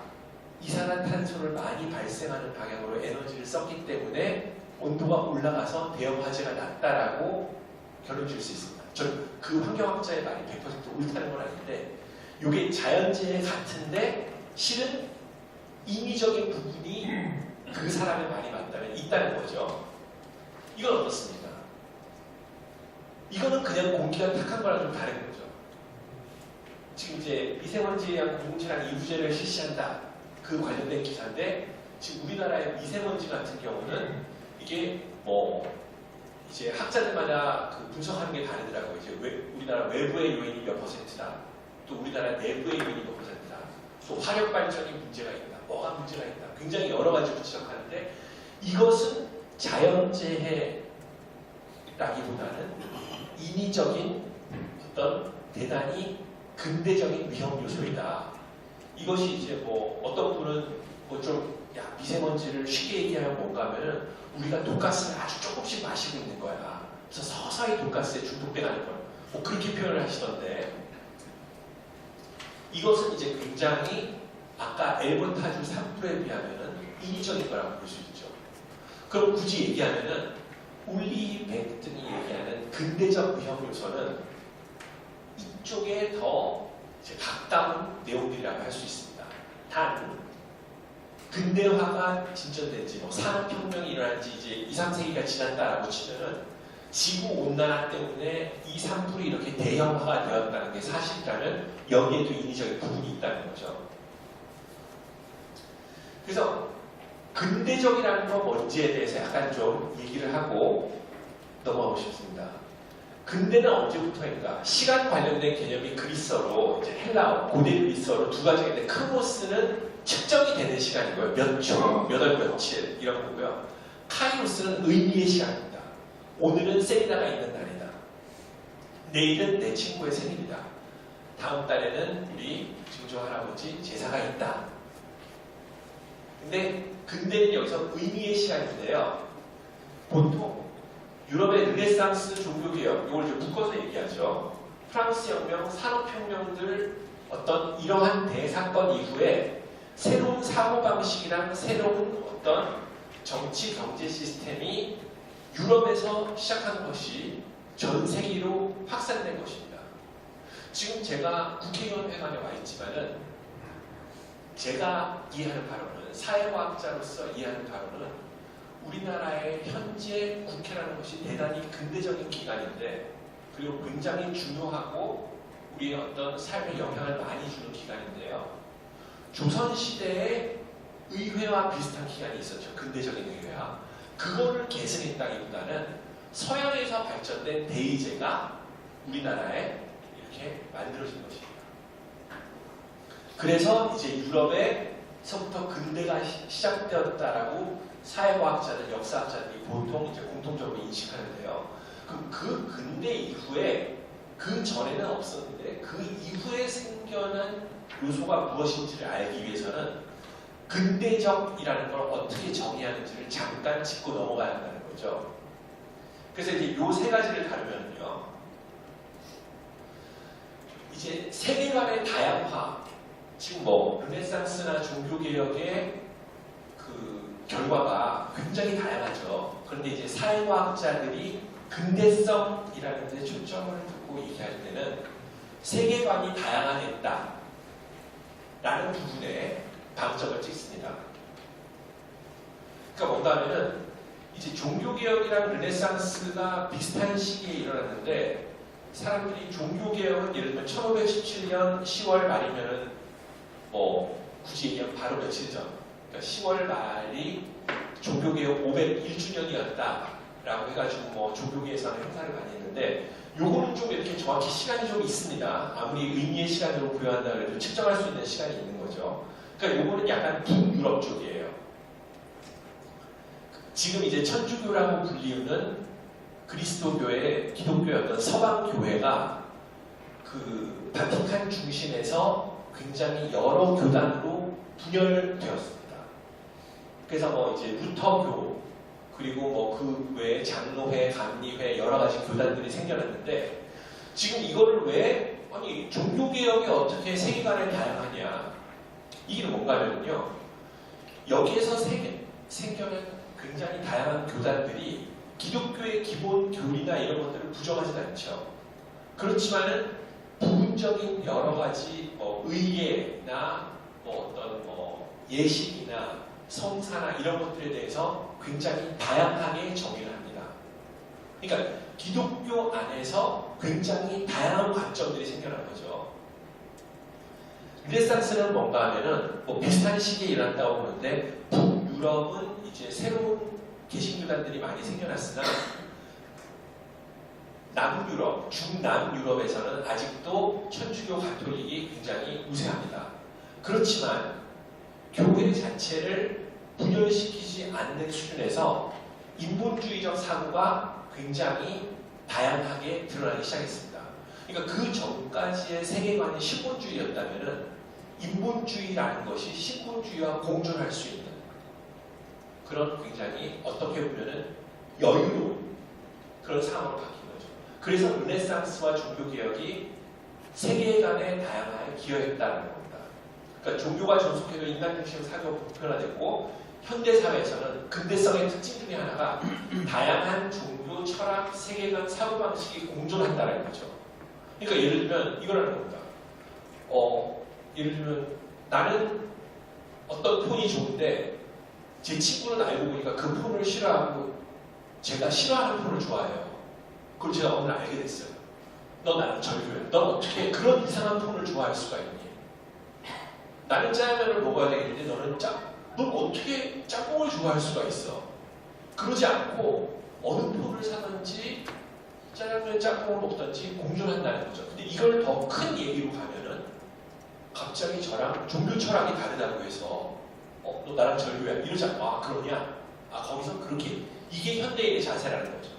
이산화탄소를 많이 발생하는 방향으로 에너지를 썼기 때문에 온도가 올라가서 대형 화재가 났다라고 결론 질 수 있습니다. 저는 그 환경학자의 말이 100% 옳다는 건 아닌데 이게 자연재해 같은데 실은 인위적인 부분이 그 사람의 말이 맞다면 있다는 거죠. 이건 어떻습니까? 이거는 그냥 공기가 탁한 거랑 좀 다른 거죠. 지금 이제 미세먼지에 의한 공동체랑 이부제를 실시한다. 그 관련된 기사인데 지금 우리나라의 미세먼지 같은 경우는 이게 이제 학자들마다 분석하는 게 다르더라고요. 이제 우리나라 외부의 요인이 몇 %다. 또 우리나라 내부의 요인이 몇 %다. 또 화력 발전이 문제가 있다. 뭐가 문제가 있다. 굉장히 여러 가지로 지적하는데 이것은 자연재해라기보다는 인위적인 어떤 대단히 근대적인 위험 요소이다. 이것이 이제 뭐 어떤 분은 뭐 좀 미세먼지를 쉽게 얘기하면 뭔가 하면은 우리가 독가스를 아주 조금씩 마시고 있는 거야. 그래서 서서히 독가스에 중독돼 가는 거야. 뭐 그렇게 표현을 하시던데 이것은 이제 굉장히 아까 엘버타주 산불에 비하면은 인위적인 거라고 볼 수 있죠. 그럼 굳이 얘기하면은 올리 벤튼이 얘기하는 근대적 위험 요소는 이쪽에 더 이제 가까운 내용들이라고 할 수 있습니다. 단 근대화가 진전된 지 산업혁명이 일어난 지 이제 2, 3세기가 지났다라고 치면은 지구온난화 때문에 이 산불이 이렇게 대형화가 되었다는 게 사실이라면 여기에도 인위적인 부분이 있다는 거죠. 그래서 근대적이라는 건 뭔지에 대해서 약간 좀 얘기를 하고 넘어가고 싶습니다. 근대는 언제부터인가? 시간 관련된 개념이 그리스어로 이제 헬라어, 고대 그리스어로 두 가지가 있는데 크로노스는 측정이 되는 시간이고요. 몇 초, 몇 월, 며칠 이런 거고요. 카이로스는 의미의 시간입니다. 오늘은 세리나가 있는 날이다. 내일은 내 친구의 생일이다. 다음 달에는 우리 증조 할아버지 제사가 있다. 근데 근대는 여기서 의미의 시간인데요. 보통 유럽의 르네상스 종교개혁, 이걸 좀 묶어서 얘기하죠. 프랑스 혁명, 산업혁명들 어떤 이러한 대사건 이후에 새로운 사고방식이랑 새로운 어떤 정치 경제 시스템이 유럽에서 시작하는 것이 전 세계로 확산된 것입니다. 지금 제가 국회의원 회관에 와 있지만은 제가 이해하는 바로는 사회과학자로서 이해하는 바로는 우리나라의 현재 국회라는 것이 대단히 근대적인 기관인데 그리고 굉장히 중요하고 우리의 어떤 삶에 영향을 많이 주는 기관인데요. 조선시대의 의회와 비슷한 기관이 있었죠. 근대적인 의회와. 그거를 계승했다기보다는 서양에서 발전된 대의제가 우리나라에 이렇게 만들어진 것입니다. 그래서 이제 유럽에서부터 근대가 시작되었다라고 사회과학자들, 역사학자들이 보통 이제 공통적으로 인식하는데요. 그럼 그 근대 이후에 그 전에는 없었는데 그 이후에 생겨난 요소가 무엇인지를 알기 위해서는 근대적이라는 걸 어떻게 정의하는지를 잠깐 짚고 넘어가야 한다는 거죠. 그래서 이제 요 세 가지를 다루면요. 이제 세계관의 다양화, 지금 뭐 르네상스나 종교개혁의 그 결과가 굉장히 다양하죠. 그런데 이제 사회과학자들이 근대성이라는 데 초점을 두고 얘기할 때는 세계관이 다양화됐다 라는 부분에 방점을 찍습니다. 그러니까 뭔가 하면은 이제 종교개혁이랑 르네상스가 비슷한 시기에 일어났는데 사람들이 종교개혁은 예를 들면 1517년 10월 말이면은 뭐 굳이 얘기하면 바로 며칠 전 그러니까 10월 말이 종교개혁 501주년이었다라고 해가지고 뭐 종교계에서는 행사를 많이 했는데 요거는 좀 이렇게 정확히 시간이 좀 있습니다. 아무리 의미의 시간으로 부여한다 해도 측정할 수 있는 시간이 있는 거죠. 그러니까 요거는 약간 북유럽 쪽이에요. 지금 이제 천주교라고 불리우는 그리스도교의 기독교의 어떤 서방 교회가 그 바티칸 중심에서 굉장히 여러 교단으로 분열되었습니다. 그래서 뭐 이제 루터교 그리고 뭐 그 외에 장로회, 감리회 여러 가지 교단들이 생겨났는데 지금 이거를 왜 아니 종교개혁이 어떻게 세계관에 다양하냐 이게 뭔가 하면요 여기에서 생겨난 굉장히 다양한 교단들이 기독교의 기본 교리나 이런 것들을 부정하지 않죠. 그렇지만은 부분적인 여러 가지 뭐 의례나 뭐 어떤 뭐 예식이나 성사나 이런 것들에 대해서 굉장히 다양하게 정의를 합니다. 그러니까 기독교 안에서 굉장히 다양한 관점들이 생겨난 거죠. 르네상스는 뭔가 하면은 뭐 비슷한 시기에 일어났다고 보는데 북유럽은 이제 새로운 개신교단들이 많이 생겨났으나 남유럽, 중남유럽에서는 아직도 천주교 가톨릭이 굉장히 우세합니다. 그렇지만 교회 자체를 분열시키지 않는 수준에서 인본주의적 사고가 굉장히 다양하게 드러나기 시작했습니다. 그러니까 그 전까지의 세계관이 신본주의였다면은 인본주의라는 것이 신본주의와 공존할 수 있는 그런 굉장히 어떻게 보면은 여유로운 그런 상황으로 바뀐 거죠. 그래서 르네상스와 종교개혁이 세계관의 다양화에 기여했다는 겁니다. 그러니까 종교가 존속해도 인간 중심 사고가 보편화됐고 현대사회에서는 근대성의 특징 중에 하나가 다양한 종교, 철학, 세계관, 사고방식이 공존한다는 거죠. 그러니까 예를 들면 이거라는 겁니다. 예를 들면 나는 어떤 폰이 좋은데 제 친구는 알고 보니까 그 폰을 싫어하고 제가 싫어하는 폰을 좋아해요. 그걸 제가 오늘 알게 됐어요. 너 나랑 절교해. 넌 어떻게 그런 이상한 폰을 좋아할 수가 있니? 나는 짜장면을 먹어야 되겠는데 넌 어떻게 짬뽕을 좋아할 수가 있어? 그러지 않고 어느 폰을 사든지 짜장면 짬뽕을 먹든지 공존한다는 거죠. 근데 이걸 더 큰 얘기로 가면은 갑자기 저랑 종교 철학이 다르다고 해서 너 나랑 절교야 이러지 않고 그러냐? 거기서 그렇게 이게 현대인의 자세라는 거죠.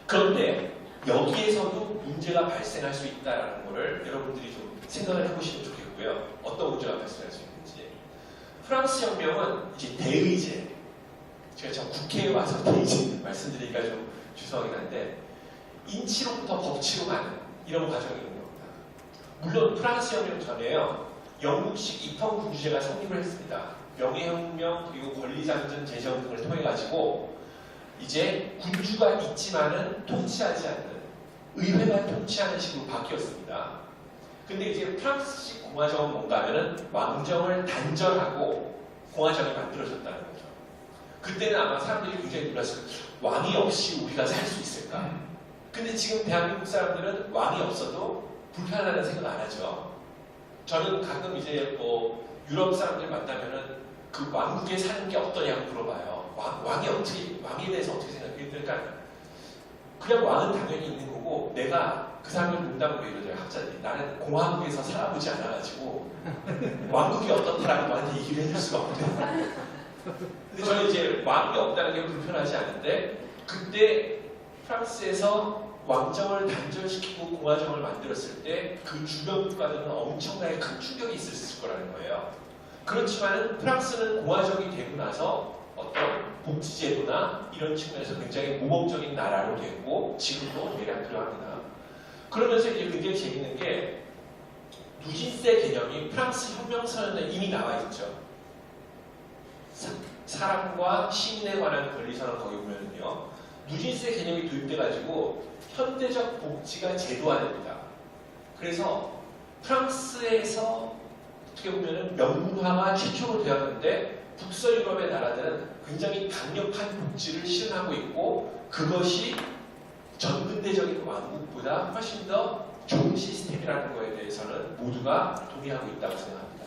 그런데 여기에서도 문제가 발생할 수 있다는 것을 여러분들이 좀 생각을 해보시면 좋겠고요. 어떤 문제가 발생할 수 있는지. 프랑스 혁명은 이제 대의제, 제가 참 국회에 와서 대의제 말씀드리기가 좀 죄송하긴 한데 인치로부터 법치로 가는 이런 과정이 있는 겁니다. 물론 프랑스 혁명 전에요. 영국식 입헌군주제가 성립을 했습니다. 명예혁명 그리고 권리장전 제정 등을 통해 가지고 이제 군주가 있지만은 통치하지 않는 의회만 통치하는 식으로 바뀌었습니다. 근데 이제 프랑스식 공화정은 뭔가 하면은 왕정을 단절하고 공화정이 만들어졌다는 거죠. 그때는 아마 사람들이 굉장히 놀랐을 거예요. 왕이 없이 우리가 살 수 있을까? 근데 지금 대한민국 사람들은 왕이 없어도 불편하다는 생각 안 하죠. 저는 가끔 이제 유럽 사람들 만나면은 그 왕국에 사는 게 어떠냐고 물어봐요. 왕에 대해서 어떻게 생각해요? 그러니까 그냥 왕은 당연히 있는 거고 내가 그 사람들 농담으로 이러죠. 학자들이 나는 공화국에서 살아보지 않아가지고 왕국이 어떻다라고 나한테 얘기를 해줄 수가 없대요. 근데 저는 이제 왕이 없다는 게 불편하지 않은데 그때 프랑스에서 왕정을 단절시키고 공화정을 만들었을 때 그 주변 국가들은 엄청나게 큰 충격이 있었을 거라는 거예요. 그렇지만 프랑스는 공화정이 되고 나서 어떤 복지제도나 이런 측면에서 굉장히 모범적인 나라로 됐고 지금도 대략 그러합니다. 그러면서 이제 굉장히 재밌는 게 누진세 개념이 프랑스 혁명선언에 이미 나와 있죠. 사람과 시민에 관한 권리선언 거기 보면은요. 누진세 개념이 도입돼가지고 현대적 복지가 제도화됩니다. 그래서 프랑스에서 어떻게 보면은 명문화가 최초로 되었는데 북서유럽의 나라들은 굉장히 강력한 복지를 실현하고 있고 그것이 전근대적인 왕국보다 훨씬 더 좋은 시스템이라는 거에 대해서는 모두가 동의하고 있다고 생각합니다.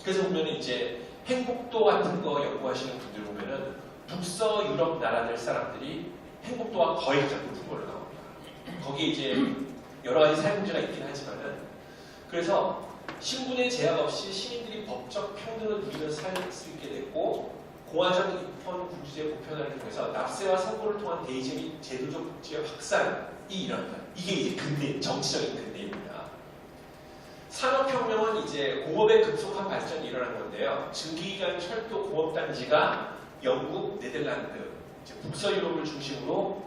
그래서 보면 이제 행복도 같은 거 연구하시는 분들 보면은 북서유럽 나라들 사람들이 행복도가 거의 가장 높은 걸로 나옵니다. 거기에 이제 여러 가지 사회 문제가 있긴 하지만은 그래서 신분의 제약 없이 시민들이 법적 평등을 누리면서 살 수 있게 됐고 공화정 입헌 군주제 보편화를 통해서 납세와 선거를 통한 대의제 및 제도적 복지의 확산이 일어난다. 이게 이제 근대 정치적인 근대입니다. 산업혁명은 이제 공업의 급속한 발전이 일어난 건데요. 증기기관 철도 공업단지가 영국, 네덜란드, 북서유럽을 중심으로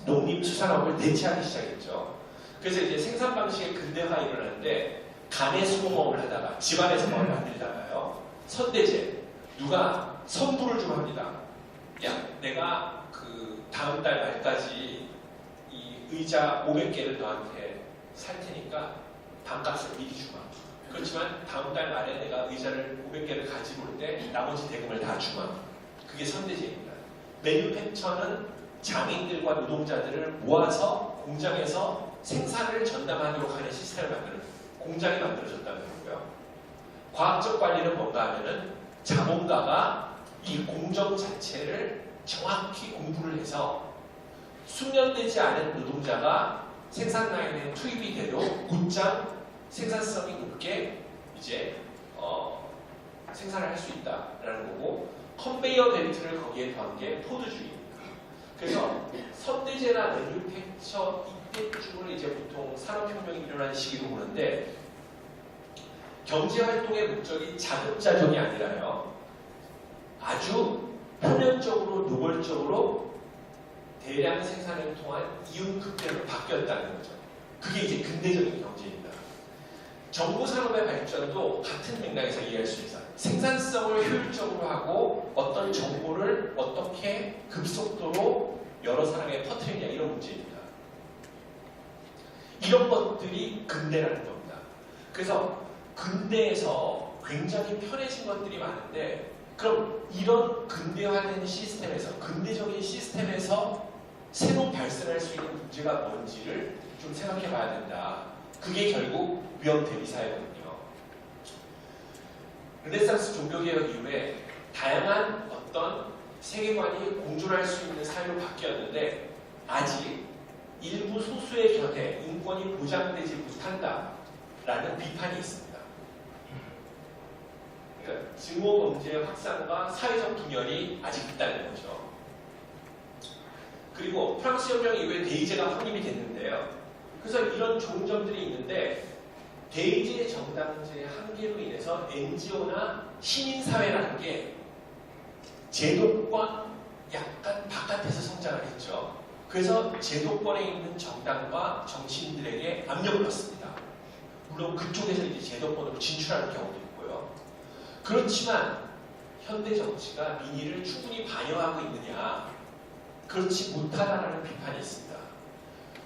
농림수산업을 대체하기 시작했죠. 그래서 이제 생산 방식의 근대화가 일어나는데 간의 수공업을 하다가 집안에서 뭘 만들다가요. 선대제 누가 선불을 좀 합니다. 야, 내가 그 다음 달 말까지 이 의자 500개를 너한테 살 테니까 반값을 미리 주마. 그렇지만 다음 달 말에 내가 의자를 500개를 가지고 올 때 나머지 대금을 다 주마. 그게 선대제입니다. 매뉴팩처는 장인들과 노동자들을 모아서 공장에서 생산을 전담하도록 하는 시스템을 만드는 공장이 만들어졌다는 거고요. 과학적 관리는 뭔가 하면은 자본가가 이 공정 자체를 정확히 공부를 해서 숙련되지 않은 노동자가 생산 라인에 투입이 돼도 곧장 생산성이 높게 이제 생산을 할 수 있다라는 거고 컨베이어 벨트를 거기에 더한 게 포드주의입니다. 그래서 선대제나 매뉴팩처 이때쯤을 이제 보통 산업혁명이 일어나는 시기로 보는데 경제활동의 목적이 자급자족이 아니라요. 아주 표면적으로 노골적으로 대량 생산을 통한 이윤급대로 바뀌었다는 거죠. 그게 이제 근대적인 경제입니다. 정보 산업의 발전도 같은 맥락에서 이해할 수 있어요. 생산성을 효율적으로 하고 어떤 정보를 어떻게 급속도로 여러 사람에게 퍼뜨리냐 이런 문제입니다. 이런 것들이 근대라는 겁니다. 그래서 근대에서 굉장히 편해진 것들이 많은데 그럼 이런 근대화된 시스템에서 근대적인 시스템에서 새로 발생할 수 있는 문제가 뭔지를 좀 생각해 봐야 된다. 그게 결국 위험 대비 사회거든요. 르네상스 종교개혁 이후에 다양한 어떤 세계관이 공존할 수 있는 사회로 바뀌었는데 아직 일부 소수의 견해, 인권이 보장되지 못한다라는 비판이 있습니다. 그러니까 증오 범죄의 확산과 사회적 분열이 아직 있다는 거죠. 그리고 프랑스 혁명 이후에 대의제가 확립이 됐는데요. 그래서 이런 좋은 점들이 있는데 대의제 정당제의 한계로 인해서 NGO나 시민사회라는 게 제도권 약간 바깥에서 성장을 했죠. 그래서 제도권에 있는 정당과 정치인들에게 압력을 넣습니다. 물론 그쪽에서 이제 제도권으로 진출하는 경우도 있고요. 그렇지만 현대 정치가 민의를 충분히 반영하고 있느냐? 그렇지 못하다라는 비판이 있습니다.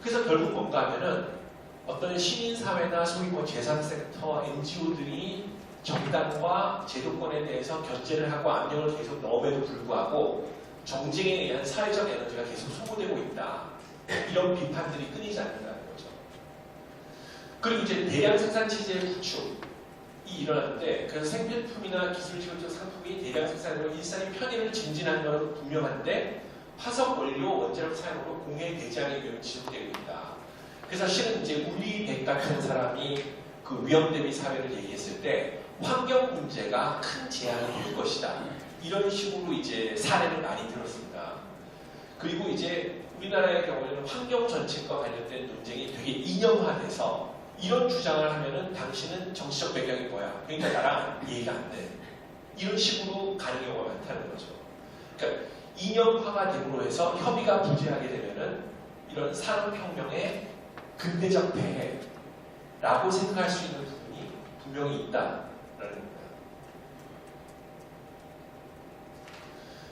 그래서 결국 뭔가 하면은 어떤 시민사회나 소위 뭐 제3섹터, NGO들이 정당과 제도권에 대해서 견제를 하고 압력을 계속 넣음에도 불구하고 정쟁에 의한 사회적 에너지가 계속 소모되고 있다. 이런 비판들이 끊이지 않는다는 거죠. 그리고 이제 대량 생산 체제의 구축이 일어났는데 그래서 생필품이나 기술지원적 상품이 대량 생산으로 일상의 편의를 증진하는 것은 분명한데 화석 원료 원자력 사용으로 공해 대장의 위험이 지속되고 있다. 그래서 실은 이제 우리 백 같은 사람이 그 위험 대비 사회를 얘기했을 때 환경 문제가 큰 제한이 될 것이다. 이런 식으로 이제 사례를 많이 들었습니다. 그리고 이제 우리나라의 경우에는 환경 정책과 관련된 논쟁이 되게 이념화돼서 이런 주장을 하면은 당신은 정치적 배경이 뭐야? 그러니까 나랑 이해가 안 돼. 이런 식으로 가는 경우가 많다는 거죠. 그러니까 이념화가 됨으로 해서 협의가 부재하게 되면은 이런 산업혁명의 근대적 폐해라고 생각할 수 있는 부분이 분명히 있다라는 겁니다.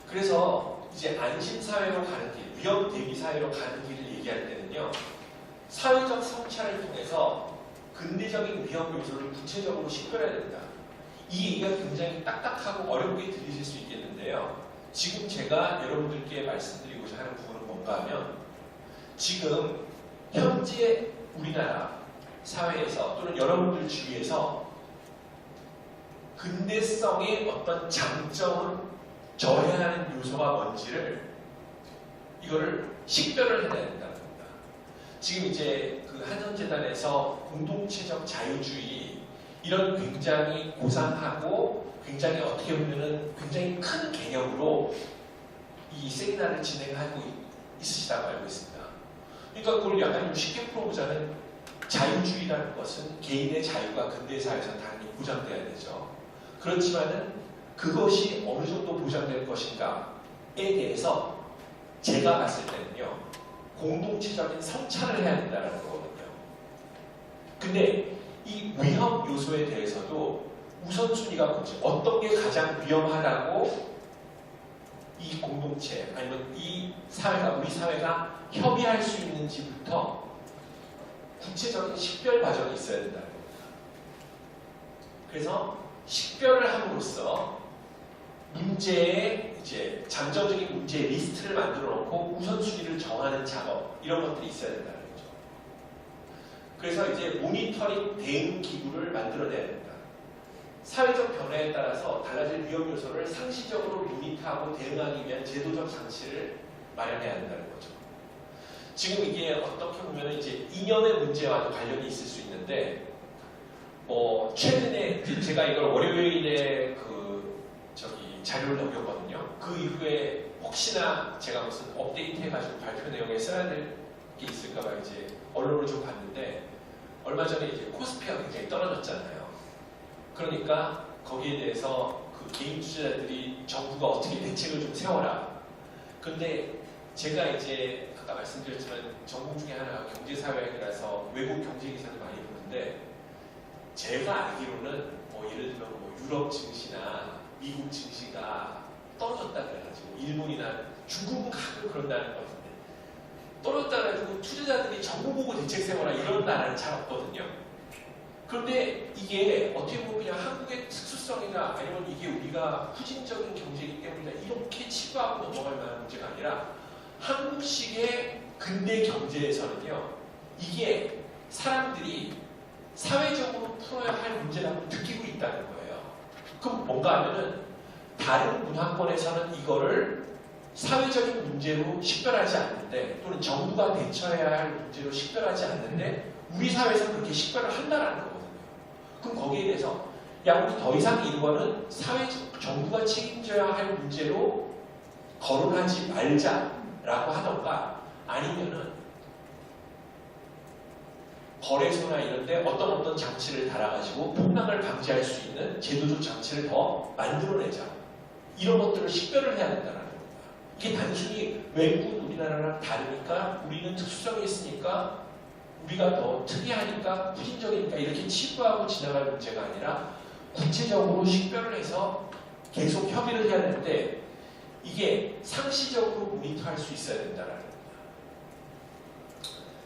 그래서 이제 안심사회로 가는 길, 위험 대비 사회로 가는 길을 얘기할 때는요, 사회적 성찰을 통해서 근대적인 위험 요소를 구체적으로 식별해야 된다. 이 얘기가 굉장히 딱딱하고 어렵게 들리실 수 있겠는데요. 지금 제가 여러분들께 말씀드리고자 하는 부분은 뭔가 하면 지금 현재 우리나라 사회에서 또는 여러분들 주위에서 근대성의 어떤 장점을 저해하는 요소가 뭔지를 이거를 식별을 해야 된다는 겁니다. 지금 이제 그 한선재단에서 공동체적 자유주의 이런 굉장히 고상하고 굉장히 어떻게 보면은 굉장히 큰 개념으로 이 세미나를 진행하고 있으시다고 알고 있습니다. 그러니까 그걸 약간 좀 쉽게 풀어보자면 자유주의라는 것은 개인의 자유가 근대사회에서 당연히 보장돼야 되죠. 그렇지만은 그것이 어느 정도 보장될 것인가에 대해서 제가 봤을 때는요, 공동체적인 성찰을 해야 된다는 거거든요. 근데 이 위험 요소에 대해서도 우선순위가 뭐지? 어떤 게 가장 위험하다고 이 공동체 아니면 이 사회가 우리 사회가 협의할 수 있는지부터 구체적인 식별 과정이 있어야 된다는 겁니다. 그래서 식별을 함으로써 문제의 이제 잠정적인 문제의 리스트를 만들어 놓고 우선순위를 정하는 작업 이런 것들이 있어야 된다는 거죠. 그래서 이제 모니터링 대응 기구를 만들어내야 됩니다. 사회적 변화에 따라서 달라질 위험 요소를 상시적으로 모니터하고 대응하기 위한 제도적 장치를 마련해야 한다는 거죠. 지금 이게 어떻게 보면 이제 이념의 문제와도 관련이 있을 수 있는데, 최근에 제가 이걸 월요일에 자료를 넘겼거든요. 그 이후에 혹시나 제가 무슨 업데이트 해가지고 발표 내용에 써야 될 게 있을까봐 이제 언론을 좀 봤는데 얼마 전에 이제 코스피가 굉장히 떨어졌잖아요. 그러니까 거기에 대해서 그 개인 투자자들이 정부가 어떻게 대책을 좀 세워라. 근데 제가 이제 아까 말씀드렸지만 전공 중에 하나가 경제사회학이라서 외국 경제 기사를 많이 보는데 제가 알기로는 뭐 예를 들면 뭐 유럽 증시나 미국 증시가 떨어졌다 그래가지고 일본이나 중국은 가끔 그런다는 것 같은데 떨어졌다 그래가지고 투자자들이 정부 보고 대책 세워라 이런 나라는 잘 없거든요. 그런데 이게 어떻게 보면 그냥 한국의 특수성이나 아니면 이게 우리가 후진적인 경제이기 때문이다 이렇게 치부하고 넘어갈 만한 문제가 아니라 한국식의 근대 경제에서는요 이게 사람들이 사회적으로 풀어야 할 문제라고 느끼고 있다는 거예요. 그럼 뭔가 하면은 다른 문화권에서는 이거를 사회적인 문제로 식별하지 않는데 또는 정부가 대처해야 할 문제로 식별하지 않는데 우리 사회에서 그렇게 식별을 한다는 거거든요. 그럼 거기에 대해서 야 우리 더 이상 이거는 정부가 책임져야 할 문제로 거론하지 말자라고 하던가 아니면은 거래소나 이런데 어떤 장치를 달아가지고 폭락을 방지할 수 있는 제도적 장치를 더 만들어내자 이런 것들을 식별을 해야 된다는 겁니다. 이게 단순히 외국은 우리나라랑 다르니까 우리는 특수성이 있으니까 우리가 더 특이하니까 후진적이니까 이렇게 치부하고 지나갈 문제가 아니라 구체적으로 식별을 해서 계속 협의를 해야 되는데 이게 상시적으로 모니터할 수 있어야 된다는 겁니다.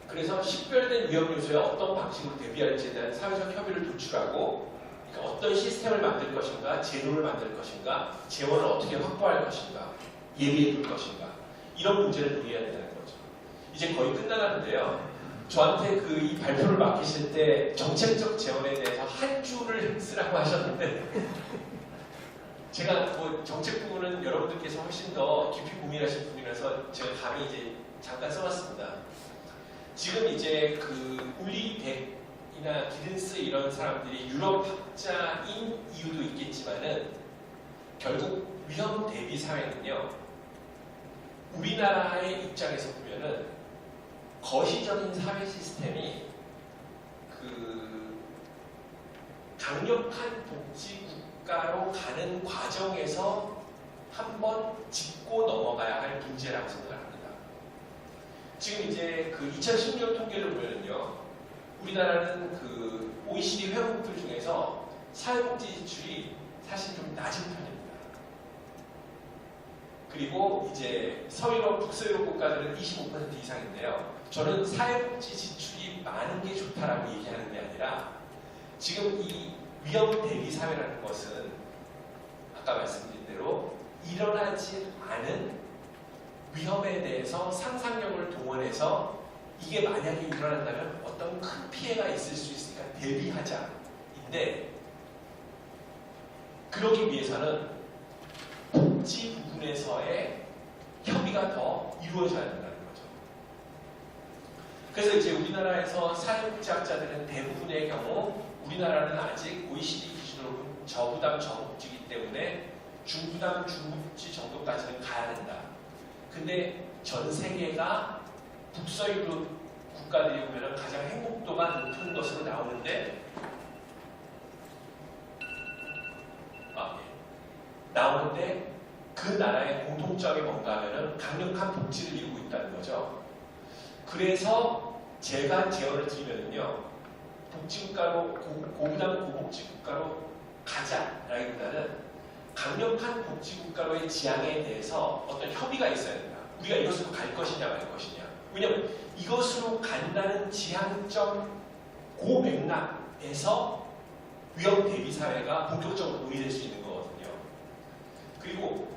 그래서 식별된 위험 요소에 어떤 방식으로 대비할지에 대한 사회적 협의를 도출하고 그러니까 어떤 시스템을 만들 것인가, 제도를 만들 것인가, 재원을 어떻게 확보할 것인가, 예비해 둘 것인가 이런 문제를 논의해야 된다는 거죠. 이제 거의 끝나가는데요. 저한테 그 이 발표를 맡기실 때 정책적 재원에 대해서 한 줄을 쓰라고 하셨는데 제가 뭐 정책 부분은 여러분들께서 훨씬 더 깊이 고민하신 분이라서 제가 감히 이제 잠깐 써봤습니다. 지금 이제 그 울리 덱이나 기든스 이런 사람들이 유럽 학자인 이유도 있겠지만은 결국 위험 대비 사회는요 우리나라의 입장에서 보면은 거시적인 사회 시스템이 그 강력한 복지 국가로 가는 과정에서 한번 짚고 넘어가야 할 문제라고 생각합니다. 지금 이제 그 2016년 통계를 보면요, 우리나라는 그 OECD 회원국들 중에서 사회복지 지출이 사실 좀 낮은 편입니다. 그리고 이제 서유럽, 북서유럽 국가들은 25% 이상인데요. 저는 사회복지 지출이 많은 게 좋다라고 얘기하는 게 아니라 지금 이 위험 대비 사회라는 것은 아까 말씀드린 대로 일어나지 않은 위험에 대해서 상상력을 동원해서 이게 만약에 일어난다면 어떤 큰 피해가 있을 수 있으니까 대비하자인데 그러기 위해서는 복지 부분에서의 협의가 더 이루어져야 된다는 거죠. 그래서 이제 우리나라에서 사회복지학자들은 대부분의 경우 우리나라는 아직 OECD 기준으로 저부담 저복지이기 때문에 중부담 중복지 정도까지는 가야 된다. 근데 전 세계가 북서유럽 국가들이 보면 가장 행복도가 높은 것으로 나오는데 나오는데 그 나라의 공통점이 뭔가 하면은 강력한 복지를 이루고 있다는 거죠. 그래서 제가 제언을 드리면요, 복지국가로 고부담 고복지국가로 가자라기보다는 강력한 복지국가로의 지향에 대해서 어떤 협의가 있어야 된다. 우리가 이것으로 갈 것이냐 말 것이냐. 왜냐하면 이것으로 간다는 지향점 그 맥락에서 위험 대비 사회가 본격적으로 논의될 수 있는 거거든요. 그리고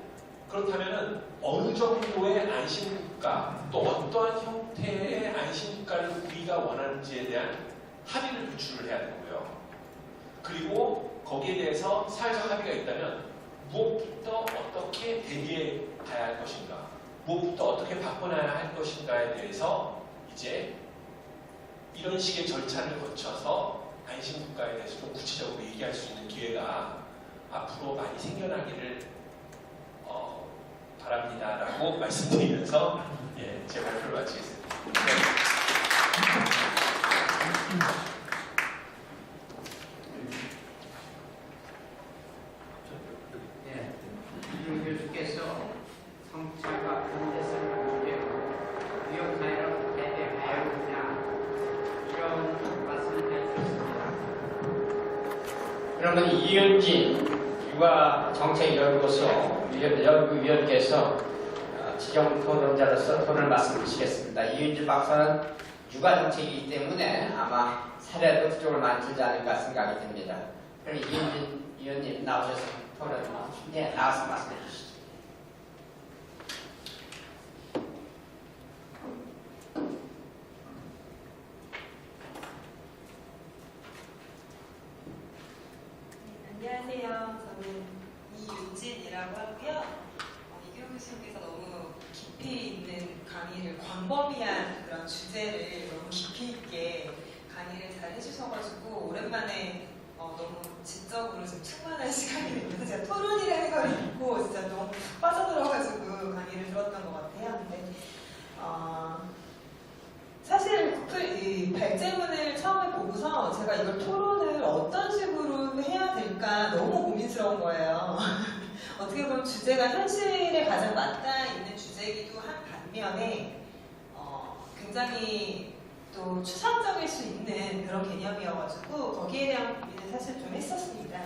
그렇다면은 어느 정도의 안심국가 또 어떠한 형태의 안심국가를 우리가 원하는지에 대한 합의를 도출을 해야 되고요. 그리고 거기에 대해서 사회적 합의가 있다면 무엇부터 어떻게 대비해 가야 할 것인가, 무엇부터 어떻게 바꿔놔야 할 것인가에 대해서 이제 이런 식의 절차를 거쳐서 안심국가에 대해서 좀 구체적으로 얘기할 수 있는 기회가 앞으로 많이 생겨나기를 바랍니다라고 말씀드리면서 제 발표를 마치겠습니다. 네, 교수께서 성찰과 근대성을 주제로 위험사회를 대비하여야 이런 말씀을 해주셨습니다. 그러면 이윤진 육아정책연구위원께서 지정 토론자로서 토론을 말씀주시겠습니다. 이윤진 박사는 육아정책이기 때문에 아마 사례도 그쪽을 만들지 않을까 생각이 듭니다. 그럼 이윤진 위원님 나오셔서 토론 나와서 말씀해 주시죠. 안녕하세요. 저는 이윤진이라고 하고요. 이규호 교수님께서 너무 깊이 있는 강의를 광범위한 그런 주제를 너무 깊이 있게 강의를 잘 해주셔가지고 오랜만에 너무 지적으로 좀 충만한 시간이 되면서 제가 토론이라는 걸 잊고 진짜 너무 빠져들어가지고 강의를 들었던 것 같아요. 근데 사실 이 발제문을 처음에 보고서 제가 이걸 토론을 어떤 식으로 해야 될까 너무 고민스러운 거예요. 어떻게 보면 주제가 현실에 가장 맞닿아 있는 주제이기도 한 반면에 굉장히 또 추상적일 수 있는 그런 개념이어가지고 거기에 대한 고민을 사실 좀 했었습니다.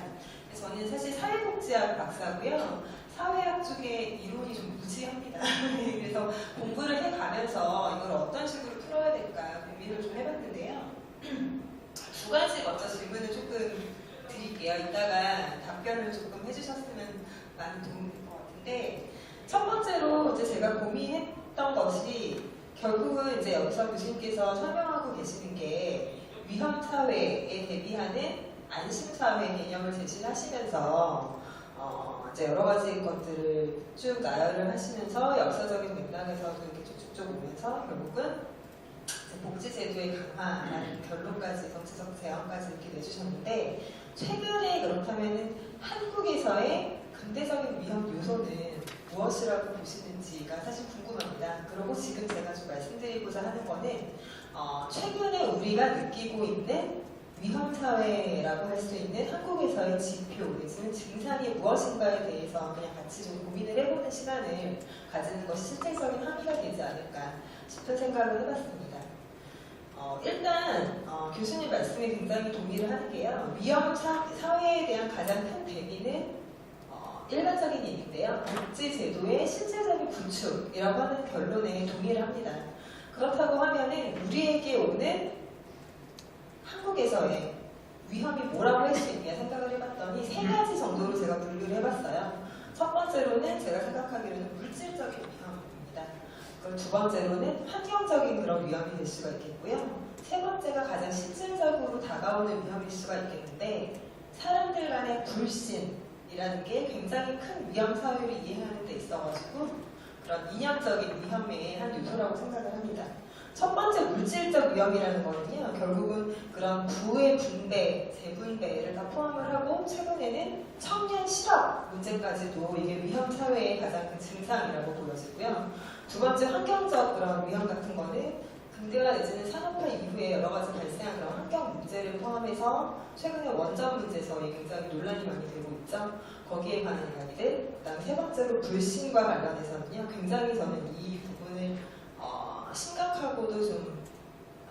그래서 저는 사실 사회복지학 박사고요. 사회학 쪽에 이론이 좀 무지합니다. 그래서 공부를 해가면서 이걸 어떤 식으로 풀어야 될까 고민을 좀 해봤는데요. 두 가지 먼저 질문을 조금 드릴게요. 이따가 답변을 조금 해주셨으면 많은 도움이 될 것 같은데, 첫 번째로 이제 제가 고민했던 것이 결국은 이제 여기서 교수님께서 설명하고 계시는 게 위험 사회에 대비하는 안심 사회 개념을 제시하시면서 이제 여러 가지 것들을 쭉 나열을 하시면서 역사적인 맥락에서도 이렇게 쭉쭉 오면서 결국은 복지 제도의 강화라는 결론까지 정치적 제안까지 이렇게 내주셨는데, 최근에 그렇다면은 한국에서의 근대적인 위험 요소는 무엇이라고 보시는지가 사실 궁금합니다. 그리고 지금 제가 좀 말씀드리고자 하는 거는 최근에 우리가 느끼고 있는 위험사회라고 할 수 있는 한국에서의 지표, 내지는 증상이 무엇인가에 대해서 그냥 같이 좀 고민을 해보는 시간을 가지는 것이 실질적인 합의가 되지 않을까 싶은 생각을 해봤습니다. 일단 교수님 말씀에 굉장히 동의를 하는 게요. 위험 사회에 대한 가장 큰 대비는 일반적인 얘기인데요. 복지제도의 실질적인 구축이라고 하는 결론에 동의를 합니다. 그렇다고 하면은 우리에게 오는 한국에서의 위험이 뭐라고 할 수 있냐 생각을 해봤더니 세 가지 정도로 제가 분류를 해봤어요. 첫 번째로는 제가 생각하기로는 물질적인 위험입니다. 그리고 두 번째로는 환경적인 그런 위험이 될 수가 있겠고요. 세 번째가 가장 실질적으로 다가오는 위험일 수가 있겠는데, 사람들 간의 불신이라는 게 굉장히 큰 위험 사회를 이해하는 데 있어가지고 그런 이념적인 위험의 한 요소라고 생각을 합니다. 첫 번째 물질적 위험이라는 거는요, 결국은 그런 부의 분배, 재분배를 다 포함을 하고 최근에는 청년 실업 문제까지도 이게 위험 사회의 가장 큰 증상이라고 보여지고요. 두 번째 환경적 그런 위험 같은 거는 근대화 내지는 산업화 이후에 여러 가지 발생한 그런 환경 문제를 포함해서 최근에 원전 문제에서 굉장히 논란이 많이 되고 있죠. 거기에 관한 이야기들. 그다음 세 번째로 불신과 관련해서는요, 굉장히 저는 이 부분을 심각하고도 좀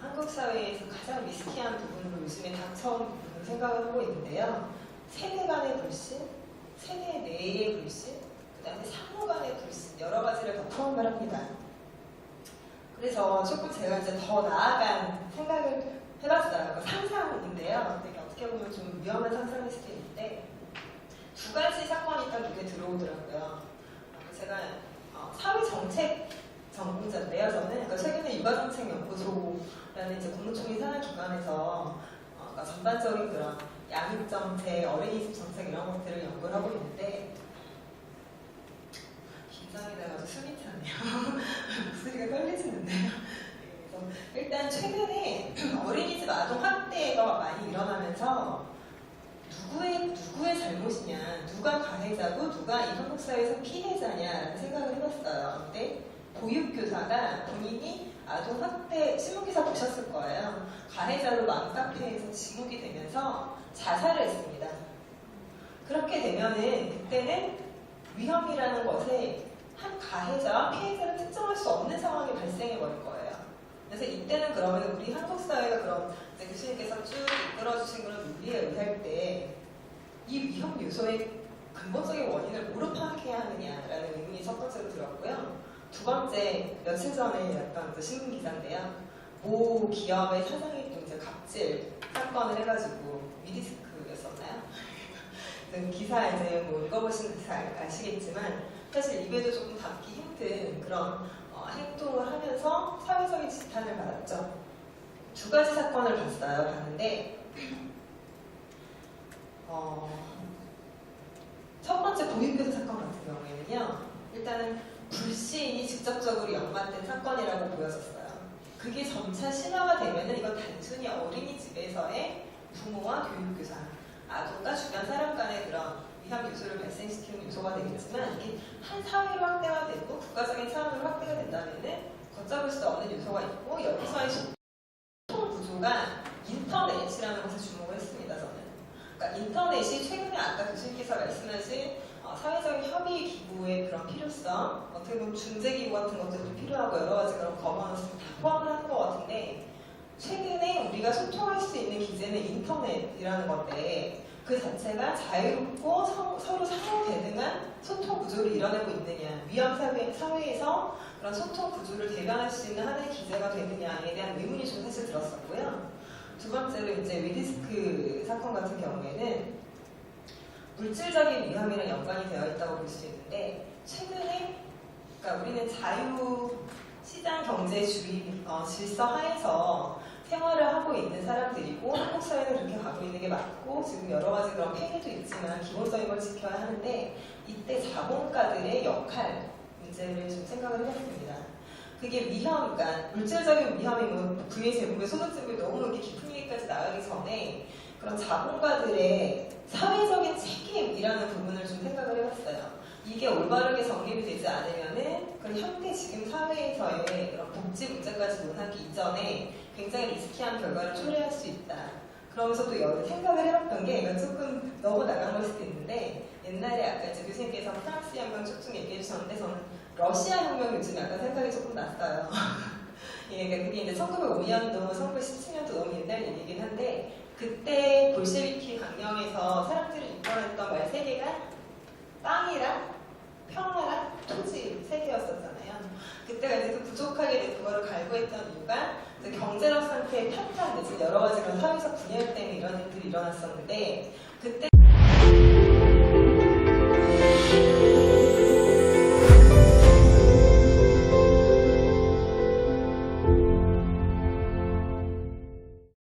한국 사회에서 가장 리스키한 부분으로 요즘에 닥쳐온 부분을 생각을 하고 있는데요. 세대 간의 불신, 세대 내의 불신, 그 다음에 상호 간의 불신, 여러 가지를 다 포함을 합니다. 그래서 조금 제가 이제 더 나아간 생각을 해봤어요. 상상인데요. 되게 어떻게 보면 좀 위험한 상상일 수도 있는데, 두 가지 사건이 딱 눈에 들어오더라고요. 제가 사회정책 전공자인데요. 저는 그러니까 최근에 육아정책연구소라는 이제 국무총리 산하기관에서 그러니까 전반적인 그런 양육정책, 어린이집 정책 이런 것들을 연구를 하고 있는데, 긴장이 돼가지고 숨이 차네요. 목소리가 떨리시는데요. 그래서 일단 최근에 어린이집 아동 학대가 많이 일어나면서 누구의 잘못이냐, 누가 가해자고 누가 이 한국 사회에서 피해자냐라는 생각을 해봤어요. 근데 보육교사가 본인이 아동 학대 신문기사 보셨을 거예요. 가해자로 맘카페에서 지목이 되면서 자살을 했습니다. 그렇게 되면은 그때는 위험이라는 것에 한 가해자와 피해자를 특정할 수 없는 상황이 발생해 버릴 거예요. 그래서 이때는 그러면 우리 한국 사회가 그럼 이제 교수님께서 쭉 이끌어주신 그런 논리에 의할 때 이 위험 요소의 근본적인 원인을 뭐로 파악해야 하느냐라는 의문이 첫 번째로 들었고요. 두 번째, 며칠 전에 났던 그 신문 기사인데요. 모 기업의 사장이 또 이제 갑질 사건을 해가지고 위디스크였었나요? 기사 이제 뭐 읽어보신 기사 아시겠지만 사실 입에도 조금 담기 힘든 그런 행동을 하면서 사회적인 지탄을 받았죠. 두 가지 사건을 봤는데 첫 번째 보육교사 사건 같은 경우에는요. 일단은 불시인이 직접적으로 연관된 사건이라고 보여졌어요. 그게 점차 심화가 되면은 이건 단순히 어린이집에서의 부모와 교육교사, 아동과 주변 사람 간의 그런 위험 요소를 발생시키는 요소가 되겠지만 이게 한 사회로 확대가 되고 국가적인 차원으로 확대가 된다면은 걷잡을 수 없는 요소가 있고 여기서의 소통 구조가 인터넷이라는 것에 주목을 했습니다. 저는. 그러니까 인터넷이 최근에 아까 교수님께서 말씀하신 사회적인 협의 기구의 그런 필요성, 어떻게 보면 중재 기구 같은 것들도 필요하고 여러 가지 그런 거버넌스를 다 포함을 하는 것 같은데 최근에 우리가 소통할 수 있는 기제는 인터넷이라는 건데 그 자체가 자유롭고 서로 상호 대등한 소통 구조를 이뤄내고 있느냐, 위험 사회에서 그런 소통 구조를 대변할 수 있는 하나의 기제가 되느냐에 대한 의문이 좀 사실 들었었고요. 두 번째로 이제 위디스크 사건 같은 경우에는 물질적인 위험이랑 연관이 되어 있다고 볼 수 있는데 최근에 그러니까 우리는 자유시장 경제주의 질서 하에서 생활을 하고 있는 사람들이고 한국 사회는 그렇게 가고 있는 게 맞고 지금 여러 가지 그런 폐해도 있지만 기본적인 걸 지켜야 하는데 이때 자본가들의 역할 문제를 좀 생각을 해봤습니다. 그게 위험, 그러니까 물질적인 위험이 뭐 부의 제공의 소득 제공이 너무 이렇게 깊은 얘기까지 나가기 전에 그런 자본가들의 사회적인 책임이라는 부분을 좀 생각을 해봤어요. 이게 올바르게 정립이 되지 않으면은 그런 현대 지금 사회에서의 그런 복지 문제까지 논하기 이전에 굉장히 리스키한 결과를 초래할 수 있다. 그러면서 또 생각을 해봤던 게 이건 조금 너무 나간 걸 수도 있는데 옛날에 아까 이제 교수님께서 프랑스 혁명 쭉쭉 얘기해 주셨는데 저는 러시아 혁명 요즘에 약간 생각이 조금 났어요. 예, 그러니까 그게 이제 1905년도, 1917년도 너무 옛날 얘기긴 한데 그때 볼셰비키 강령에서 사람들이 입건했던 말 세 개가 땅이랑 평화랑 토지 세 개였었잖아요. 그때가 이제 그 부족하게 그거를 갈구했던 이유가 경제력 상태의 탄탄 내지 여러 가지 그런 사회적 분열 때문에 이런 일들이 일어났었는데 그때